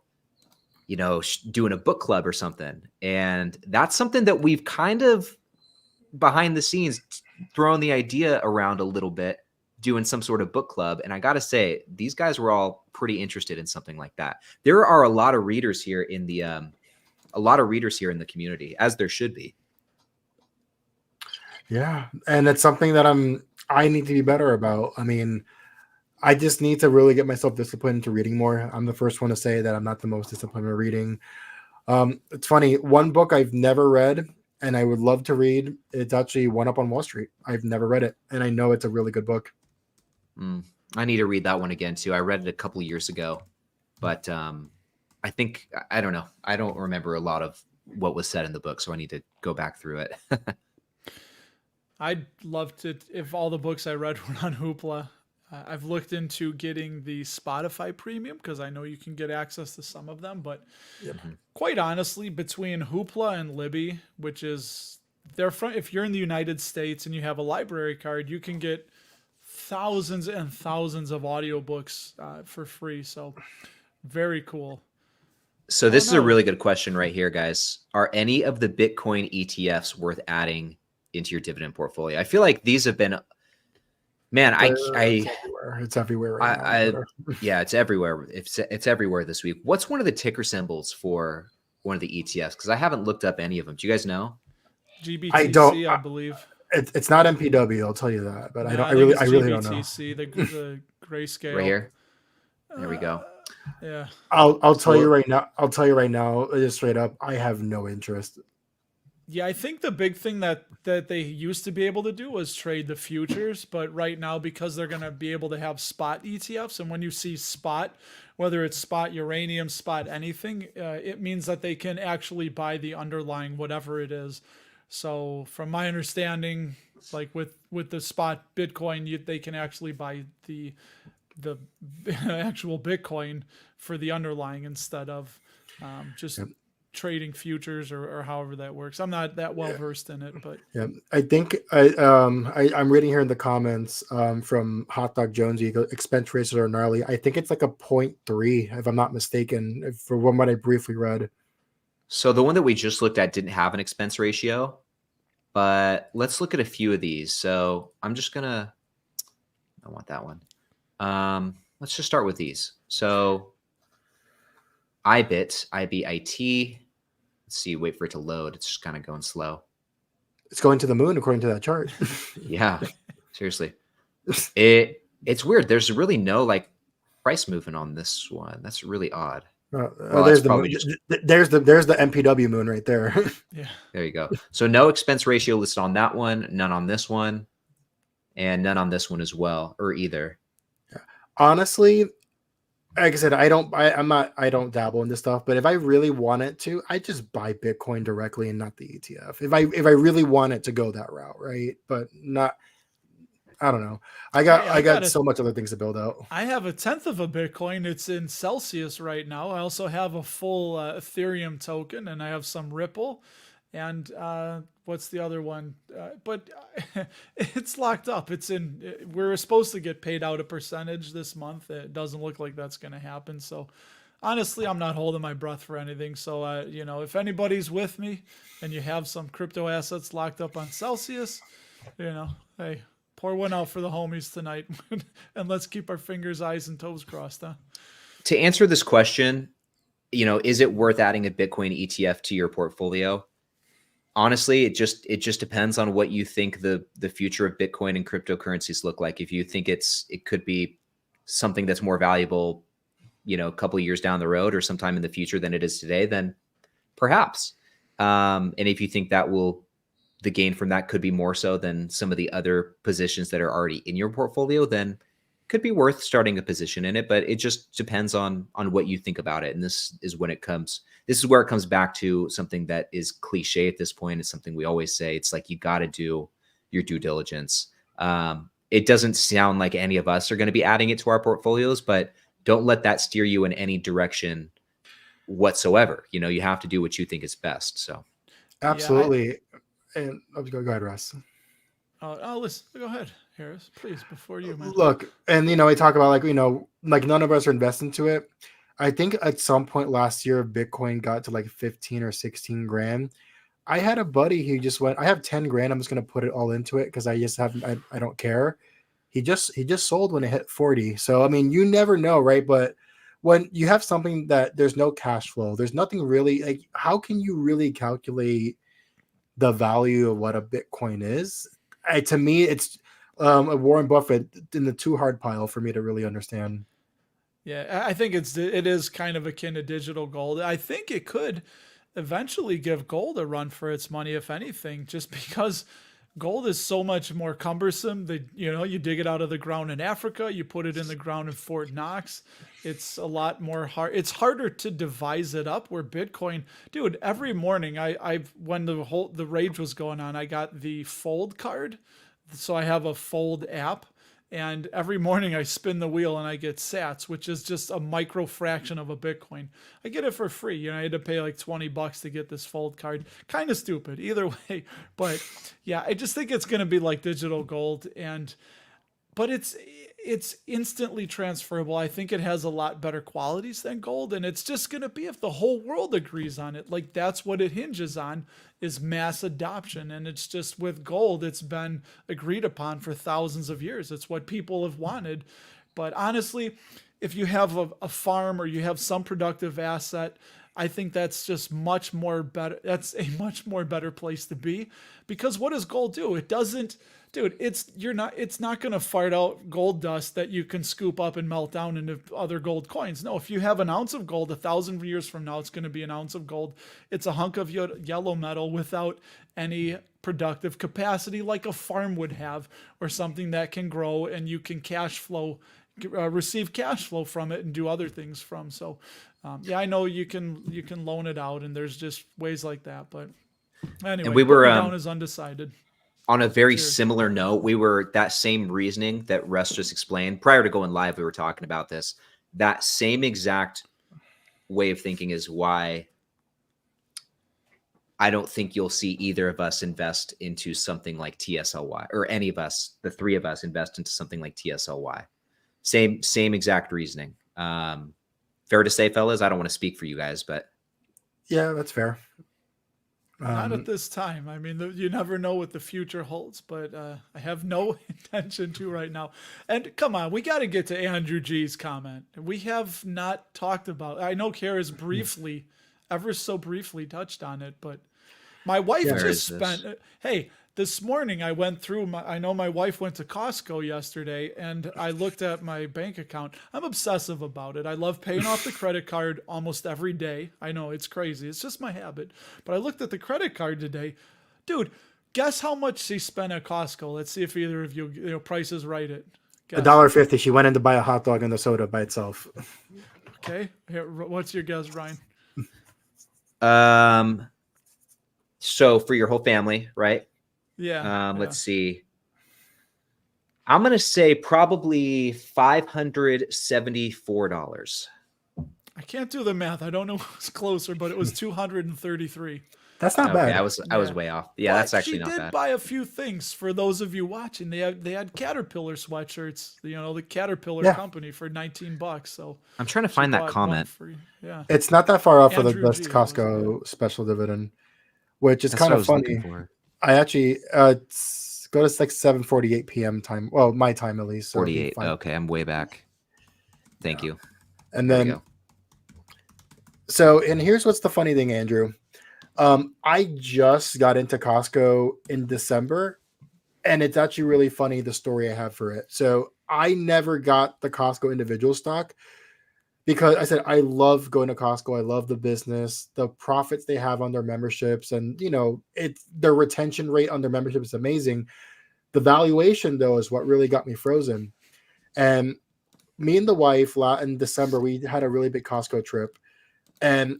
doing a book club or something. And that's something that we've kind of behind the scenes thrown the idea around a little bit, doing some sort of book club. And I got to say, these guys were all pretty interested in something like that. There are a lot of readers here in the, community, as there should be. Yeah. And it's something that I need to be better about. I mean, I just need to really get myself disciplined into reading more. I'm the first one to say that I'm not the most disciplined in reading. It's funny. One book I've never read and I would love to read, it's actually One Up on Wall Street. I've never read it, and I know it's a really good book. I need to read that one again too. I read it a couple years ago, but I think, I don't know. I don't remember a lot of what was said in the book, so I need to go back through it. I'd love to, if all the books I read were on Hoopla. I've looked into getting the Spotify premium because I know you can get access to some of them, but quite honestly, between Hoopla and Libby, which is if you're in the United States and you have a library card, you can get thousands and thousands of audiobooks for free. So very cool. So this is a really good question right here, guys. Are any of the Bitcoin ETFs worth adding into your dividend portfolio? I feel like these have been, man, it's everywhere right now. Yeah, it's everywhere. It's everywhere this week. What's one of the ticker symbols for one of the ETFs? Because I haven't looked up any of them. Do you guys know? GBTC, I believe. It's not MPW, I'll tell you that. But I really don't know. GBTC, the grayscale. Right here. There we go. Yeah. I'll tell you right now. I'll tell you right now, just straight up, I have no interest. Yeah, I think the big thing that they used to be able to do was trade the futures, but right now, because they're going to be able to have spot ETFs, and when you see spot, whether it's spot uranium, spot anything, it means that they can actually buy the underlying whatever it is. So from my understanding, like with the spot Bitcoin, they can actually buy the actual Bitcoin for the underlying instead of just trading futures or however that works. I'm not that well versed in it, but I think I'm reading here in the comments from Hot Dog Jonesy. Expense ratios are gnarly. I think it's like a 0.3, if I'm not mistaken, for what I briefly read. So the one that we just looked at didn't have an expense ratio, but let's look at a few of these. So I'm just gonna, I want that one. Let's just start with these. So IBIT, IBIT. Let's see, wait for it to load. It's just kind of going slow. It's going to the moon according to that chart. Yeah, seriously. It's weird. There's really no like price movement on this one. That's really odd. There's the MPW moon right there. Yeah. There you go. So no expense ratio listed on that one, none on this one, and none on this one as well, or either. Honestly, like I said, I don't dabble in this stuff, but if I really wanted to, I just buy Bitcoin directly and not the ETF. If I really wanted to go that route, right? But not, I don't know. I got so much other things to build out. I have 1/10 of a Bitcoin. It's in Celsius right now. I also have a full Ethereum token, and I have some Ripple. And what's the other one? But it's locked up. We're supposed to get paid out a percentage this month. It doesn't look like that's going to happen. So honestly, I'm not holding my breath for anything. So, if anybody's with me and you have some crypto assets locked up on Celsius, hey, pour one out for the homies tonight. And let's keep our fingers, eyes, and toes crossed, huh? To answer this question, is it worth adding a Bitcoin ETF to your portfolio? Honestly, it just depends on what you think the future of Bitcoin and cryptocurrencies look like. If you think it could be something that's more valuable, a couple of years down the road or sometime in the future than it is today, then perhaps. And if you think the gain from that could be more so than some of the other positions that are already in your portfolio, then could be worth starting a position in it. But it just depends on what you think about it. And this is where it comes back to something that is cliche at this point. It's something we always say. It's like, you got to do your due diligence. It doesn't sound like any of us are going to be adding it to our portfolios, but don't let that steer you in any direction whatsoever. You have to do what you think is best. So absolutely. And go ahead, Russ. Listen, go ahead, Harris, please, before you, man. Look, and we talk about like none of us are investing to it. I think at some point last year, Bitcoin got to like 15 or 16 grand. I had a buddy who just went, I have 10 grand. I'm just going to put it all into it because I just haven't, I don't care. He just sold when it hit 40. So, I mean, you never know, right? But when you have something that there's no cash flow, there's nothing really, like, how can you really calculate the value of what a Bitcoin is? To me, it's a Warren Buffett in the too hard pile for me to really understand. Yeah, I think it is kind of akin to digital gold. I think it could eventually give gold a run for its money, if anything, just because gold is so much more cumbersome. You dig it out of the ground in Africa, you put it in the ground in Fort Knox. It's a lot more hard. It's harder to devise it up. Where Bitcoin, dude, every morning when the rage was going on, I got the Fold card, so I have a Fold app. And every morning I spin the wheel and I get sats, which is just a micro fraction of a Bitcoin. I get it for free. I had to pay like $20 to get this Fold card. Kind of stupid either way. But yeah, I just think it's going to be like digital gold. But it's instantly transferable. I think it has a lot better qualities than gold. And it's just going to be if the whole world agrees on it. Like, that's what it hinges on, is mass adoption. And it's just, with gold, it's been agreed upon for thousands of years. It's what people have wanted. But honestly, if you have a farm or you have some productive asset, I think that's just much more better. That's a much more better place to be, because what does gold do? It doesn't, dude, it's not going to fart out gold dust that you can scoop up and melt down into other gold coins. No, if you have an ounce of gold, 1,000 years from now, it's going to be an ounce of gold. It's a hunk of yellow metal without any productive capacity like a farm would have, or something that can grow and you can receive cash flow from it and do other things from. So yeah, I know you can loan it out, and there's just ways like that. But anyway, and we were down as undecided. On a very similar note, we were that same reasoning that Russ just explained prior to going live. We were talking about this. That same exact way of thinking is why I don't think you'll see either of us invest into something like TSLY, or any of us, the three of us, invest into something like TSLY. Same exact reasoning. Fair to say, fellas? I don't want to speak for you guys, but yeah, that's fair. Not at this time. I mean, you never know what the future holds, but I have no intention to right now. And come on, we got to get to Andrew G's comment. We have not talked about. I know Kara's ever so briefly touched on it, but my wife just spent. Hey, this morning I went through I know my wife went to Costco yesterday, and I looked at my bank account. I'm obsessive about it. I love paying off the credit card almost every day. I know it's crazy. It's just my habit. But I looked at the credit card today. Dude, guess how much she spent at Costco? Let's see if either of you prices right it. $1.50. She went in to buy a hot dog and the soda by itself. Okay. Here, what's your guess, Ryan? So for your whole family, right? Yeah. Let's see. I'm going to say probably $574. I can't do the math. I don't know who's closer, but it was 233. That's not Okay, bad. I was Yeah. way off. Yeah, But that's actually she not did bad. buy a few things for those of you watching. They had Caterpillar sweatshirts, the Caterpillar Yeah. company for $19. So I'm trying to she find that bought one comment. for yeah. It's not that far off for the Andrew best G. It was, yeah. Costco special dividend, which is That's kind what I of was looking funny. for. I actually go to like 7:48 p.m. time. Well, my time at least. So it'd be 48. fine. Okay, I'm way back. Thank you. And There we then go. so, and here's what's the funny thing, Andrew. I just got into Costco in December, and it's actually really funny the story I have for it. So I never got the Costco individual stock because I said I love going to Costco. I love the business, the profits they have on their memberships, and it's their retention rate on their membership is amazing. The valuation though is what really got me frozen. And me and the wife in December we had a really big Costco trip, and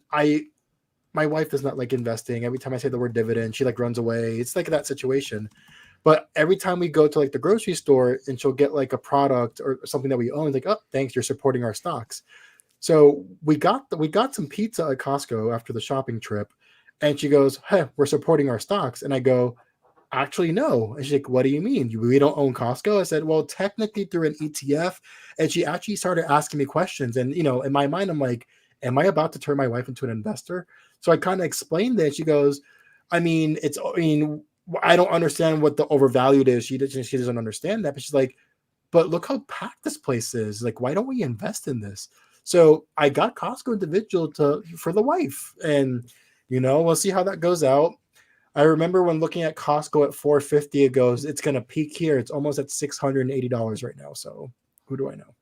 my wife does not like investing. Every time I say the word dividend, she like runs away. It's like that situation. But every time we go to like the grocery store and she'll get like a product or something that we own, like, oh, thanks, you're supporting our stocks. So we got some pizza at Costco after the shopping trip, and she goes, "Hey, we're supporting our stocks." And I go, "Actually, no." And she's like, "What do you mean? We don't own Costco?" I said, "Well, technically through an ETF." And she actually started asking me questions. And in my mind, I'm like, "Am I about to turn my wife into an investor?" So I kind of explained that. She goes, I mean, I don't understand what the overvalued is. She doesn't understand that. But she's like, but look how packed this place is. Like, why don't we invest in this? So I got Costco individual for the wife. And, we'll see how that goes out. I remember when looking at Costco at 450, it goes, it's going to peak here. It's almost at $680 right now. So who do I know?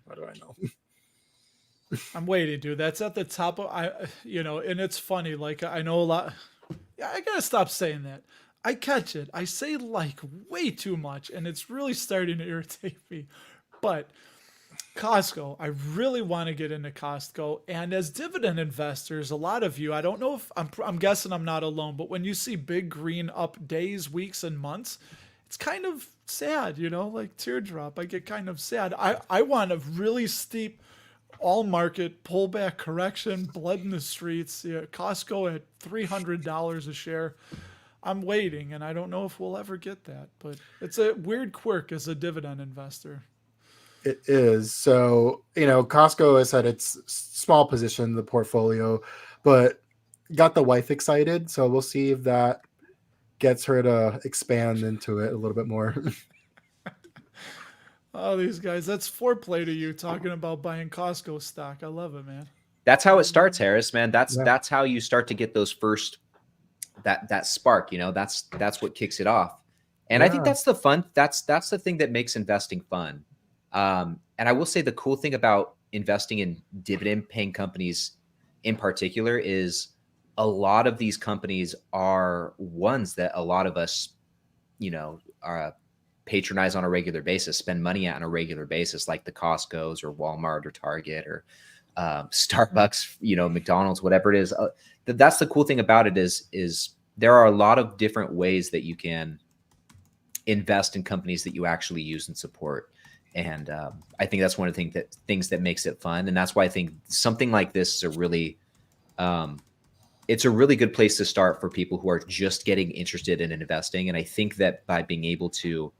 What do I know? I'm waiting, dude. That's at the top of and it's funny. Like I know a lot. Yeah, I gotta stop saying that. I catch it. I say like way too much, and it's really starting to irritate me. But Costco, I really want to get into Costco. And as dividend investors, a lot of you, I don't know if I'm guessing I'm not alone, but when you see big green up days, weeks, and months, it's kind of sad, like teardrop. I get kind of sad. I want a really steep all market pullback correction, blood in the streets. Yeah, Costco at $300 a share. I'm waiting, and I don't know if we'll ever get that, but it's a weird quirk as a dividend investor. It is. So, Costco has had its small position in the portfolio, but got the wife excited. So we'll see if that gets her to expand into it a little bit more. Oh, these guys, that's foreplay to you talking about buying Costco stock. I love it, man. That's how it starts, Harris, man. That's Yeah. that's how you start to get those first that spark, that's what kicks it off. And I think Yeah. that's the fun. That's the thing that makes investing fun. And I will say the cool thing about investing in dividend paying companies in particular is a lot of these companies are ones that a lot of us, are patronize on a regular basis, spend money at on a regular basis, like the Costco's or Walmart or Target or Starbucks, McDonald's, whatever it is. That's the cool thing about it is there are a lot of different ways that you can invest in companies that you actually use and support. And I think that's one of the things that makes it fun. And that's why I think something like this is it's a really good place to start for people who are just getting interested in investing. And I think that by being able to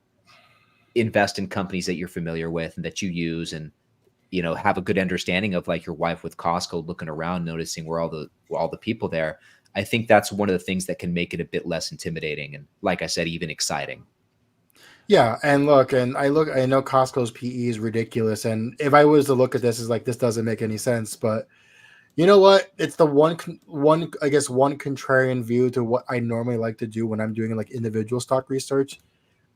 invest in companies that you're familiar with and that you use and, have a good understanding of, like your wife with Costco, looking around, noticing where all the people there. I think that's one of the things that can make it a bit less intimidating. And like I said, even exciting. Yeah, and I know Costco's PE is ridiculous, and if I was to look at this, is like this doesn't make any sense. But you know what? It's the one contrarian view to what I normally like to do when I'm doing like individual stock research.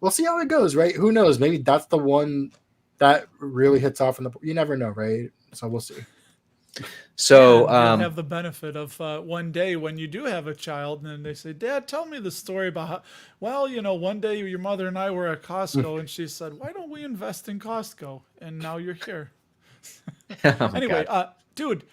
We'll see how it goes, right? Who knows? Maybe that's the one that really hits off you never know, right? So we'll see. So you'll have the benefit of one day when you do have a child, and then they say, "Dad, tell me the story about how." Well, one day your mother and I were at Costco, and she said, "Why don't we invest in Costco?" And now you're here. oh my Anyway, God. dude,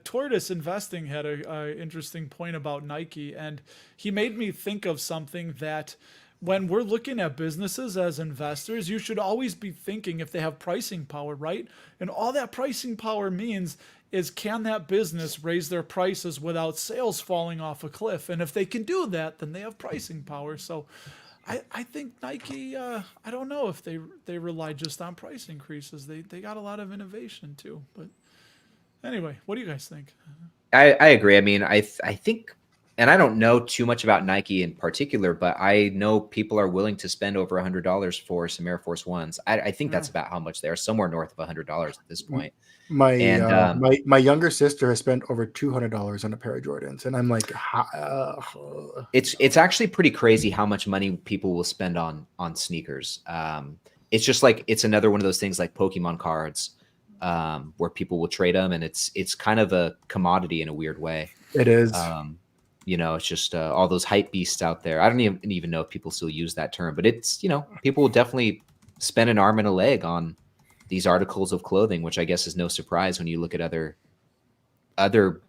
Tortoise Investing had a interesting point about Nike, and he made me think of something that when we're looking at businesses as investors, you should always be thinking if they have pricing power, right? And all that pricing power means is can that business raise their prices without sales falling off a cliff? And if they can do that, then they have pricing power. So I think Nike, I don't know if they rely just on price increases. They got a lot of innovation too. But anyway, what do you guys think? I agree. I mean, I think, and I don't know too much about Nike in particular, but I know people are willing to spend over $100 for some Air Force Ones. I think that's about how much they are, somewhere north of $100 at this point. My younger sister has spent over $200 on a pair of Jordans, and I'm like, it's actually pretty crazy how much money people will spend on sneakers. It's just like, it's another one of those things like Pokemon cards, where people will trade them, and it's kind of a commodity in a weird way. It is. It's just all those hype beasts out there. I don't even know if people still use that term, but it's, people will definitely spend an arm and a leg on these articles of clothing, which I guess is no surprise when you look at other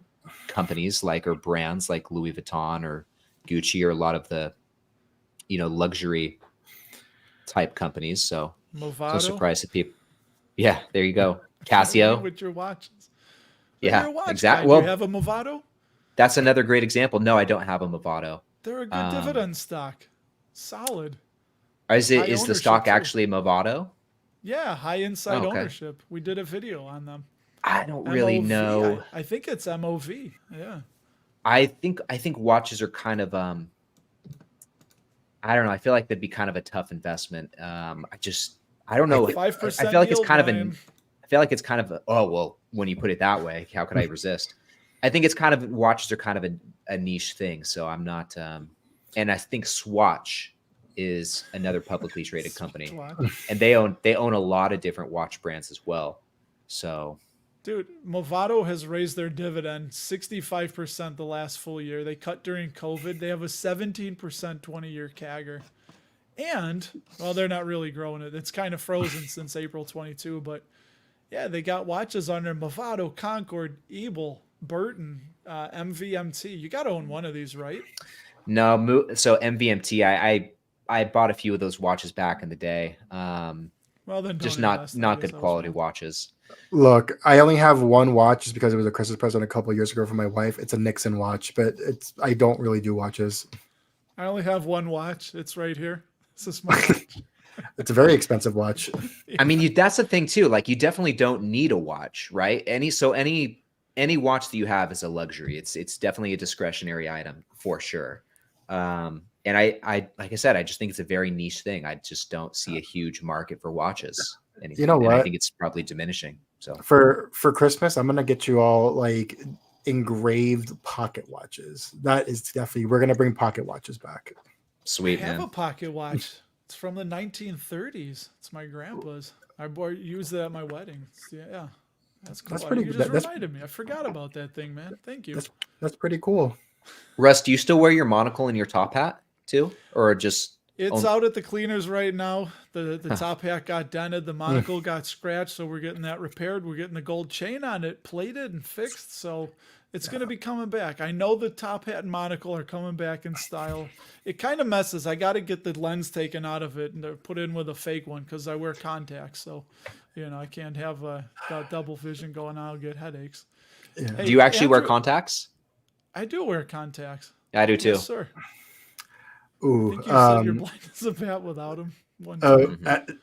companies or brands like Louis Vuitton or Gucci, or a lot of the, luxury type companies. So Movado? no surprise if people. Yeah, there you go. Casio. With your watches. Yeah, exactly. Well, do you have a Movado? That's another great example. No, I don't have a Movado. They're a good dividend stock. Solid. Is the stock actually a Movado? Yeah, high inside ownership. We did a video on them. I don't really know. I think it's MOV. Yeah. I think watches are kind of I don't know. I feel like that'd be kind of a tough investment. I don't know. 5% I feel like it's kind yield, I feel like it's kind of when you put it that way, how could I resist? I think it's kind of, watches are kind of a niche thing. So I'm not, and I think Swatch is another publicly traded company, and they own a lot of different watch brands as well. So, dude, Movado has raised their dividend 65% the last full year. They cut during COVID. They have a 17% 20-year CAGR. And, well, they're not really growing it. It's kind of frozen since April 22. But, yeah, they got watches under Movado, Concord, Ebel, Burton, MVMT. You got to own one of these, right? No, so MVMT, I bought a few of those watches back in the day. Well, then just not good quality watches. Look, I only have one watch just because it was a Christmas present a couple of years ago for my wife. It's a Nixon watch, but I don't really do watches. I only have one watch. It's right here. It's a small watch. It's a very expensive watch. I mean, that's the thing too. Like, you definitely don't need a watch, right? Any watch that you have is a luxury. It's definitely a discretionary item for sure. And I like I said, I just think it's a very niche thing. I just don't see a huge market for watches anymore. You know what? And I think it's probably diminishing. So for Christmas, I'm gonna get you all like engraved pocket watches. That is definitely, we're gonna bring pocket watches back. Sweet, I have man. a pocket watch. It's from the 1930s. It's my grandpa's. I used it at my wedding. Yeah. That's cool. That's pretty. You just reminded me. I forgot about that thing, man. Thank you. That's pretty cool. Russ, do you still wear your monocle and your top hat too, or just? It's out at the cleaners right now. The top hat got dented. The monocle got scratched, so we're getting that repaired. We're getting the gold chain on it plated and fixed, so it's going to be coming back. I know the top hat and monocle are coming back in style. It kind of messes. I got to get the lens taken out of it and put in with a fake one because I wear contacts, so I can't have double vision going on. I'll get headaches. Yeah. Do you actually wear contacts? I do wear contacts. I do too. Yes, sir. Ooh, I think you said you're blind as a bat without them.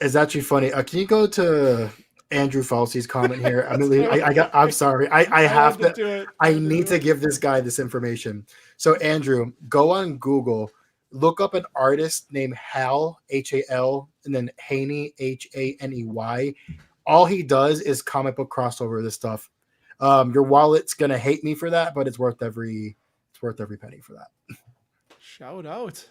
It's actually funny. Can you go to Andrew Falsey's comment here? I'm sorry. I have to do it. I need to give this guy this information. So Andrew, go on Google, look up an artist named Hal, Hal, and then Haney, Haney. All he does is comic book crossover this stuff. Your wallet's gonna hate me for that, but it's worth every penny for that. Shout out.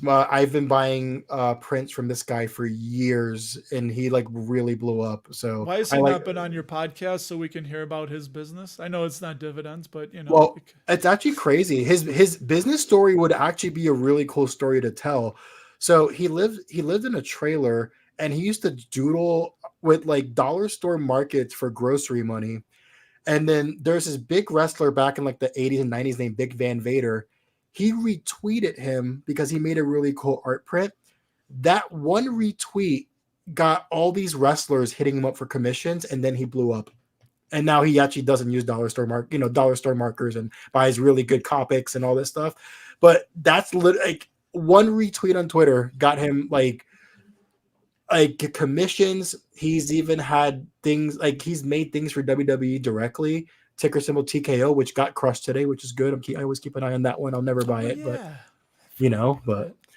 I've been buying prints from this guy for years, and he really blew up. So why has he not been on your podcast so we can hear about his business? I know it's not dividends, but well, it's actually crazy. His business story would actually be a really cool story to tell. So he lived in a trailer, and he used to doodle with dollar store markets for grocery money. And then there's this big wrestler back in the 80s and 90s named Big Van Vader. He retweeted him because he made a really cool art print. That one retweet got all these wrestlers hitting him up for commissions, and then he blew up. And now he actually doesn't use dollar store markers and buys really good Copics and all this stuff. But that's like one retweet on Twitter got him like commissions. He's even had things like he's made things for WWE directly. Ticker symbol TKO, which got crushed today, which is good. I always keep an eye on that one. I'll never buy it, but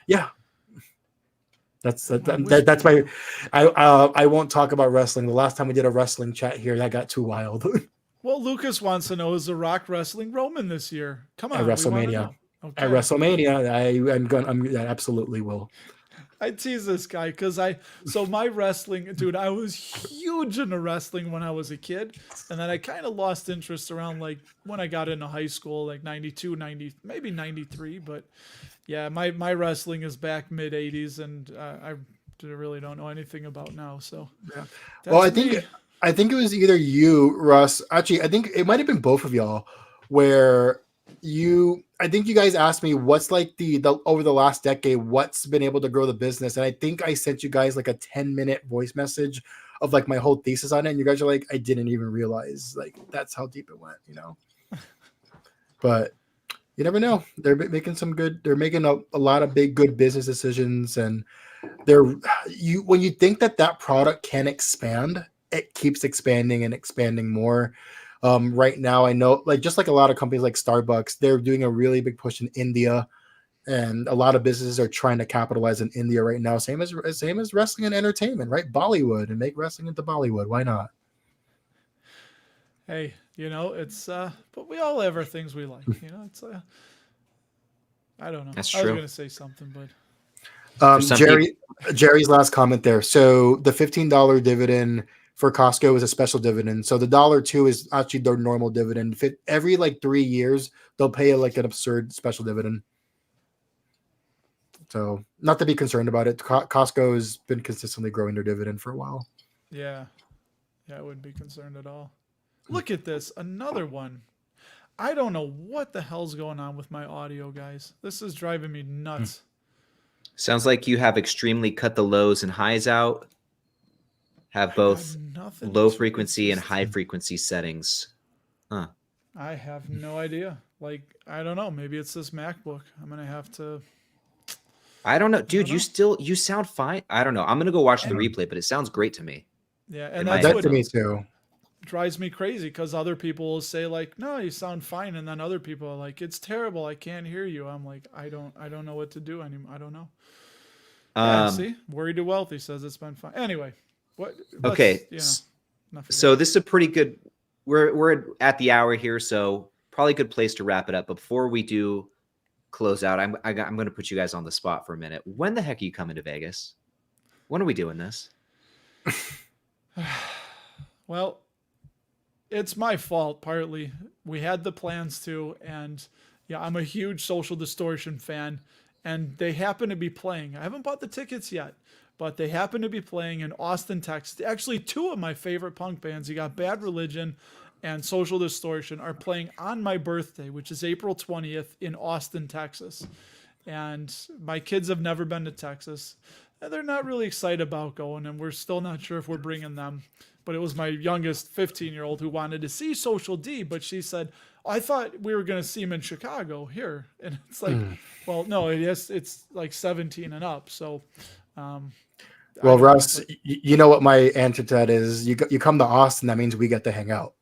yeah. That's my. I won't talk about wrestling. The last time we did a wrestling chat here, that got too wild. Well, Lucas wants to know: is The Rock wrestling Roman this year? Come on, at WrestleMania. Okay. At WrestleMania, I absolutely will. I tease this guy because my wrestling, dude, I was huge into wrestling when I was a kid. And then I kind of lost interest around like when I got into high school, like 92, 90, maybe 93. But yeah, my wrestling is back mid 80s and I really don't know anything about now. So, yeah. Well, I think it was either you, Russ. Actually, I think it might have been both of y'all where I think you guys asked me what's like the over the last decade, what's been able to grow the business. And I think I sent you guys like a 10-minute voice message of like my whole thesis on it. And you guys are like, I didn't even realize like that's how deep it went, but you never know. They're making a lot of big, good business decisions. And when you think that product can expand, it keeps expanding and expanding more. Right now, I know, like just like a lot of companies like Starbucks, they're doing a really big push in India, and a lot of businesses are trying to capitalize in India right now. Same as wrestling and entertainment, right? Bollywood, and make wrestling into Bollywood. Why not? Hey, it's but we all have our things we like. It's I don't know. That's I was true. going to say something, but Jerry's last comment there. So the $15 dividend for Costco is a special dividend. So the $2 is actually their normal dividend. Every like 3 years, they'll pay like an absurd special dividend. So not to be concerned about it. Costco has been consistently growing their dividend for a while. Yeah, I wouldn't be concerned at all. Look at this, another one. I don't know what the hell's going on with my audio, guys. This is driving me nuts. Sounds like you have extremely cut the lows and highs out. Have both low frequency and high frequency settings. Huh. I have no idea. Like, I don't know. Maybe it's this MacBook. I'm going to have to. I don't know. Dude, you sound fine. I don't know. I'm going to go watch the replay, but it sounds great to me. Yeah. And that's what to me too. Drives me crazy because other people will say like, no, you sound fine. And then other people are like, it's terrible. I can't hear you. I'm like, I don't know what to do anymore. I don't know. See, worried to wealthy says it's been fine. Anyway. Okay, so this is a pretty good. We're at the hour here, so probably a good place to wrap it up. But before we do close out, I'm going to put you guys on the spot for a minute. When the heck are you coming to Vegas? When are we doing this? Well, it's my fault partly. We had the plans to, and yeah, I'm a huge Social Distortion fan, and they happen to be playing. I haven't bought the tickets yet. But they happen to be playing in Austin, Texas. Actually, two of my favorite punk bands, you got Bad Religion and Social Distortion, are playing on my birthday, which is April 20th in Austin, Texas. And my kids have never been to Texas. And they're not really excited about going, and we're still not sure if we're bringing them. But it was my youngest 15-year-old who wanted to see Social D, but she said, I thought we were going to see him in Chicago here. And it's like, well, no, it's like 17 and up. So, well, Russ, you know what my answer to that is? You come to Austin, that means we get to hang out.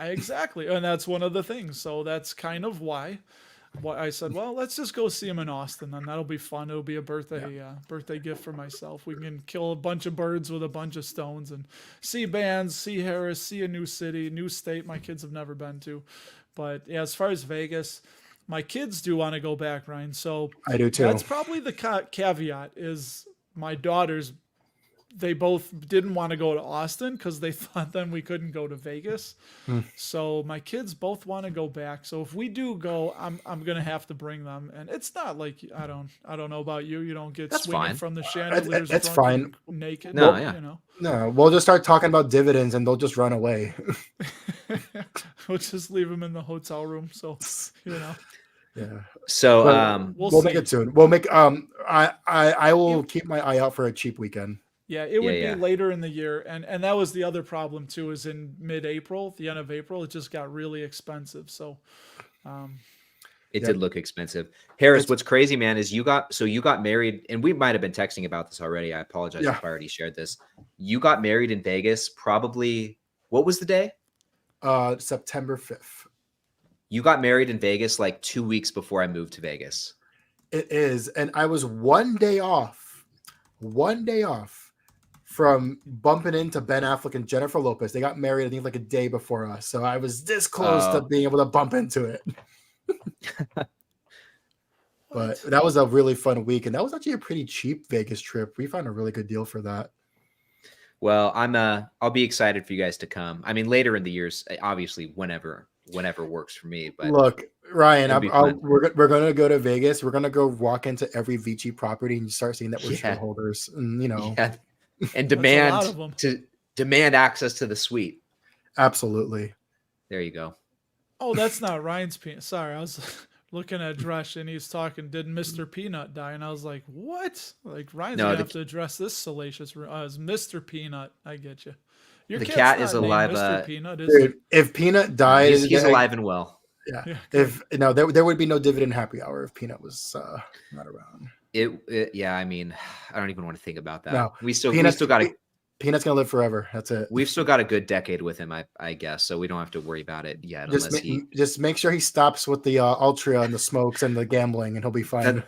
Exactly, and that's one of the things. So that's kind of why I said, well, let's just go see him in Austin, and that'll be fun. It'll be a birthday gift for myself. We can kill a bunch of birds with a bunch of stones and see bands, see Harris, see a new city, new state my kids have never been to. But yeah, as far as Vegas, my kids do want to go back, Ryan. So I do too. That's probably the caveat is my daughters. They both didn't want to go to Austin because they thought then we couldn't go to Vegas. So my kids both want to go back. So if we do go, I'm gonna have to bring them. And it's not like I don't know about you. You don't get swinging from the chandeliers. That's fine. Naked. No, No, we'll just start talking about dividends and they'll just run away. We'll just leave them in the hotel room. So Yeah. So we'll make it soon. We'll make I will keep my eye out for a cheap weekend. Yeah, it would be yeah. later in the year, and that was the other problem too. Is in mid-April, the end of April, it just got really expensive. So, um, It Yeah, did look expensive. Harris, it's what's crazy, man, is you got married, and we might have been texting about this already. I apologize yeah. if I already shared this. You got married in Vegas, probably what was the day? September 5th. You got married in Vegas like 2 weeks before I moved to Vegas. It is, and I was one day off from bumping into Ben Affleck and Jennifer Lopez. They got married, I think, like a day before us. So I was this close to Oh. being able to bump into it. But what? that was a really fun week, and that was actually a pretty cheap Vegas trip. We found a really good deal for that. Well, I'll be excited for you guys to come. I mean, later in the years, obviously, whenever works for me. But Look, Ryan, it'll be fun. we're going to go to Vegas. We're going to go walk into every Vici property and start seeing that we're Yeah. shareholders. And, you know, Yeah, and That's a lot of 'em. demand access to the suite. absolutely. There you go. Oh, that's not Ryan's peanut. Sorry, I was looking at Dresh and he's talking. Did Mr. Peanut die? And I was like, what? Like Ryan's No, gonna the- have to address this salacious. As Mr. Peanut, I get you. Your The cat's cat not is named alive, Mr. Peanut, is Dude, if Peanut died, He's alive and well. Yeah. Yeah, If no, there would be no dividend happy hour if Peanut was not around. Yeah. I mean, I don't even want to think about that. No, we still Peanut's got a Peanut's gonna live forever. That's it. we've still got a good decade with him, I guess. So we don't have to worry about it yet, Just unless he. just make sure he stops with the Ultra and the smokes and the gambling, and he'll be fine.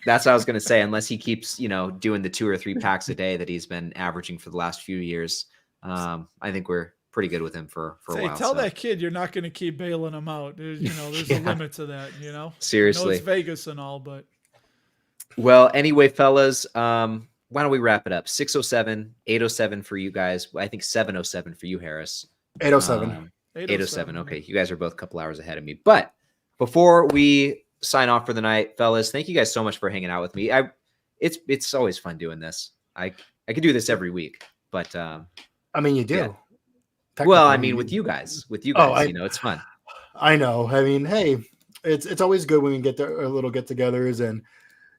That's what I was gonna say. Unless he keeps, doing the 2 or 3 packs a day that he's been averaging for the last few years, I think we're pretty good with him for a Hey, while. tell so. that kid you're not going to keep bailing him out. There's a Yeah. limit to that. I know Seriously. it's Vegas and all, but Well, anyway, fellas, why don't we wrap it up? 6:07, 8:07 for you guys. I think 7:07 for you, Harris. 807. 8:07. Okay, you guys are both a couple hours ahead of me. But before we sign off for the night, fellas, thank you guys so much for hanging out with me. It's always fun doing this. I could do this every week, but I mean, you do. yeah. Technically, well, I mean, with you guys, Oh, it's fun. I know. I mean, hey, it's always good when we get a little get-togethers, and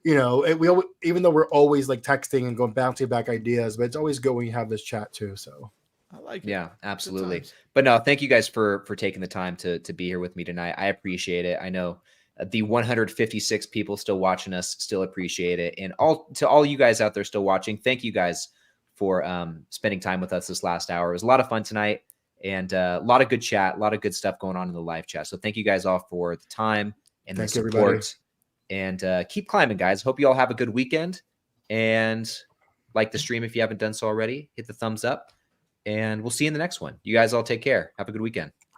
even though we're always like texting and going bouncing back ideas, but it's always good when you have this chat too. So I like it. Yeah, Good absolutely. times. But no, thank you guys for taking the time to be here with me tonight. I appreciate it. I know the 156 people still watching us still appreciate it, and all you guys out there still watching, thank you guys for spending time with us this last hour. It was a lot of fun tonight, and a lot of good chat, a lot of good stuff going on in the live chat. So thank you guys all for the time and the Thank you, support. And keep climbing, guys. Hope you all have a good weekend, and like the stream if you haven't done so already. Hit the thumbs up. And we'll see you in the next one. You guys all take care. Have a good weekend.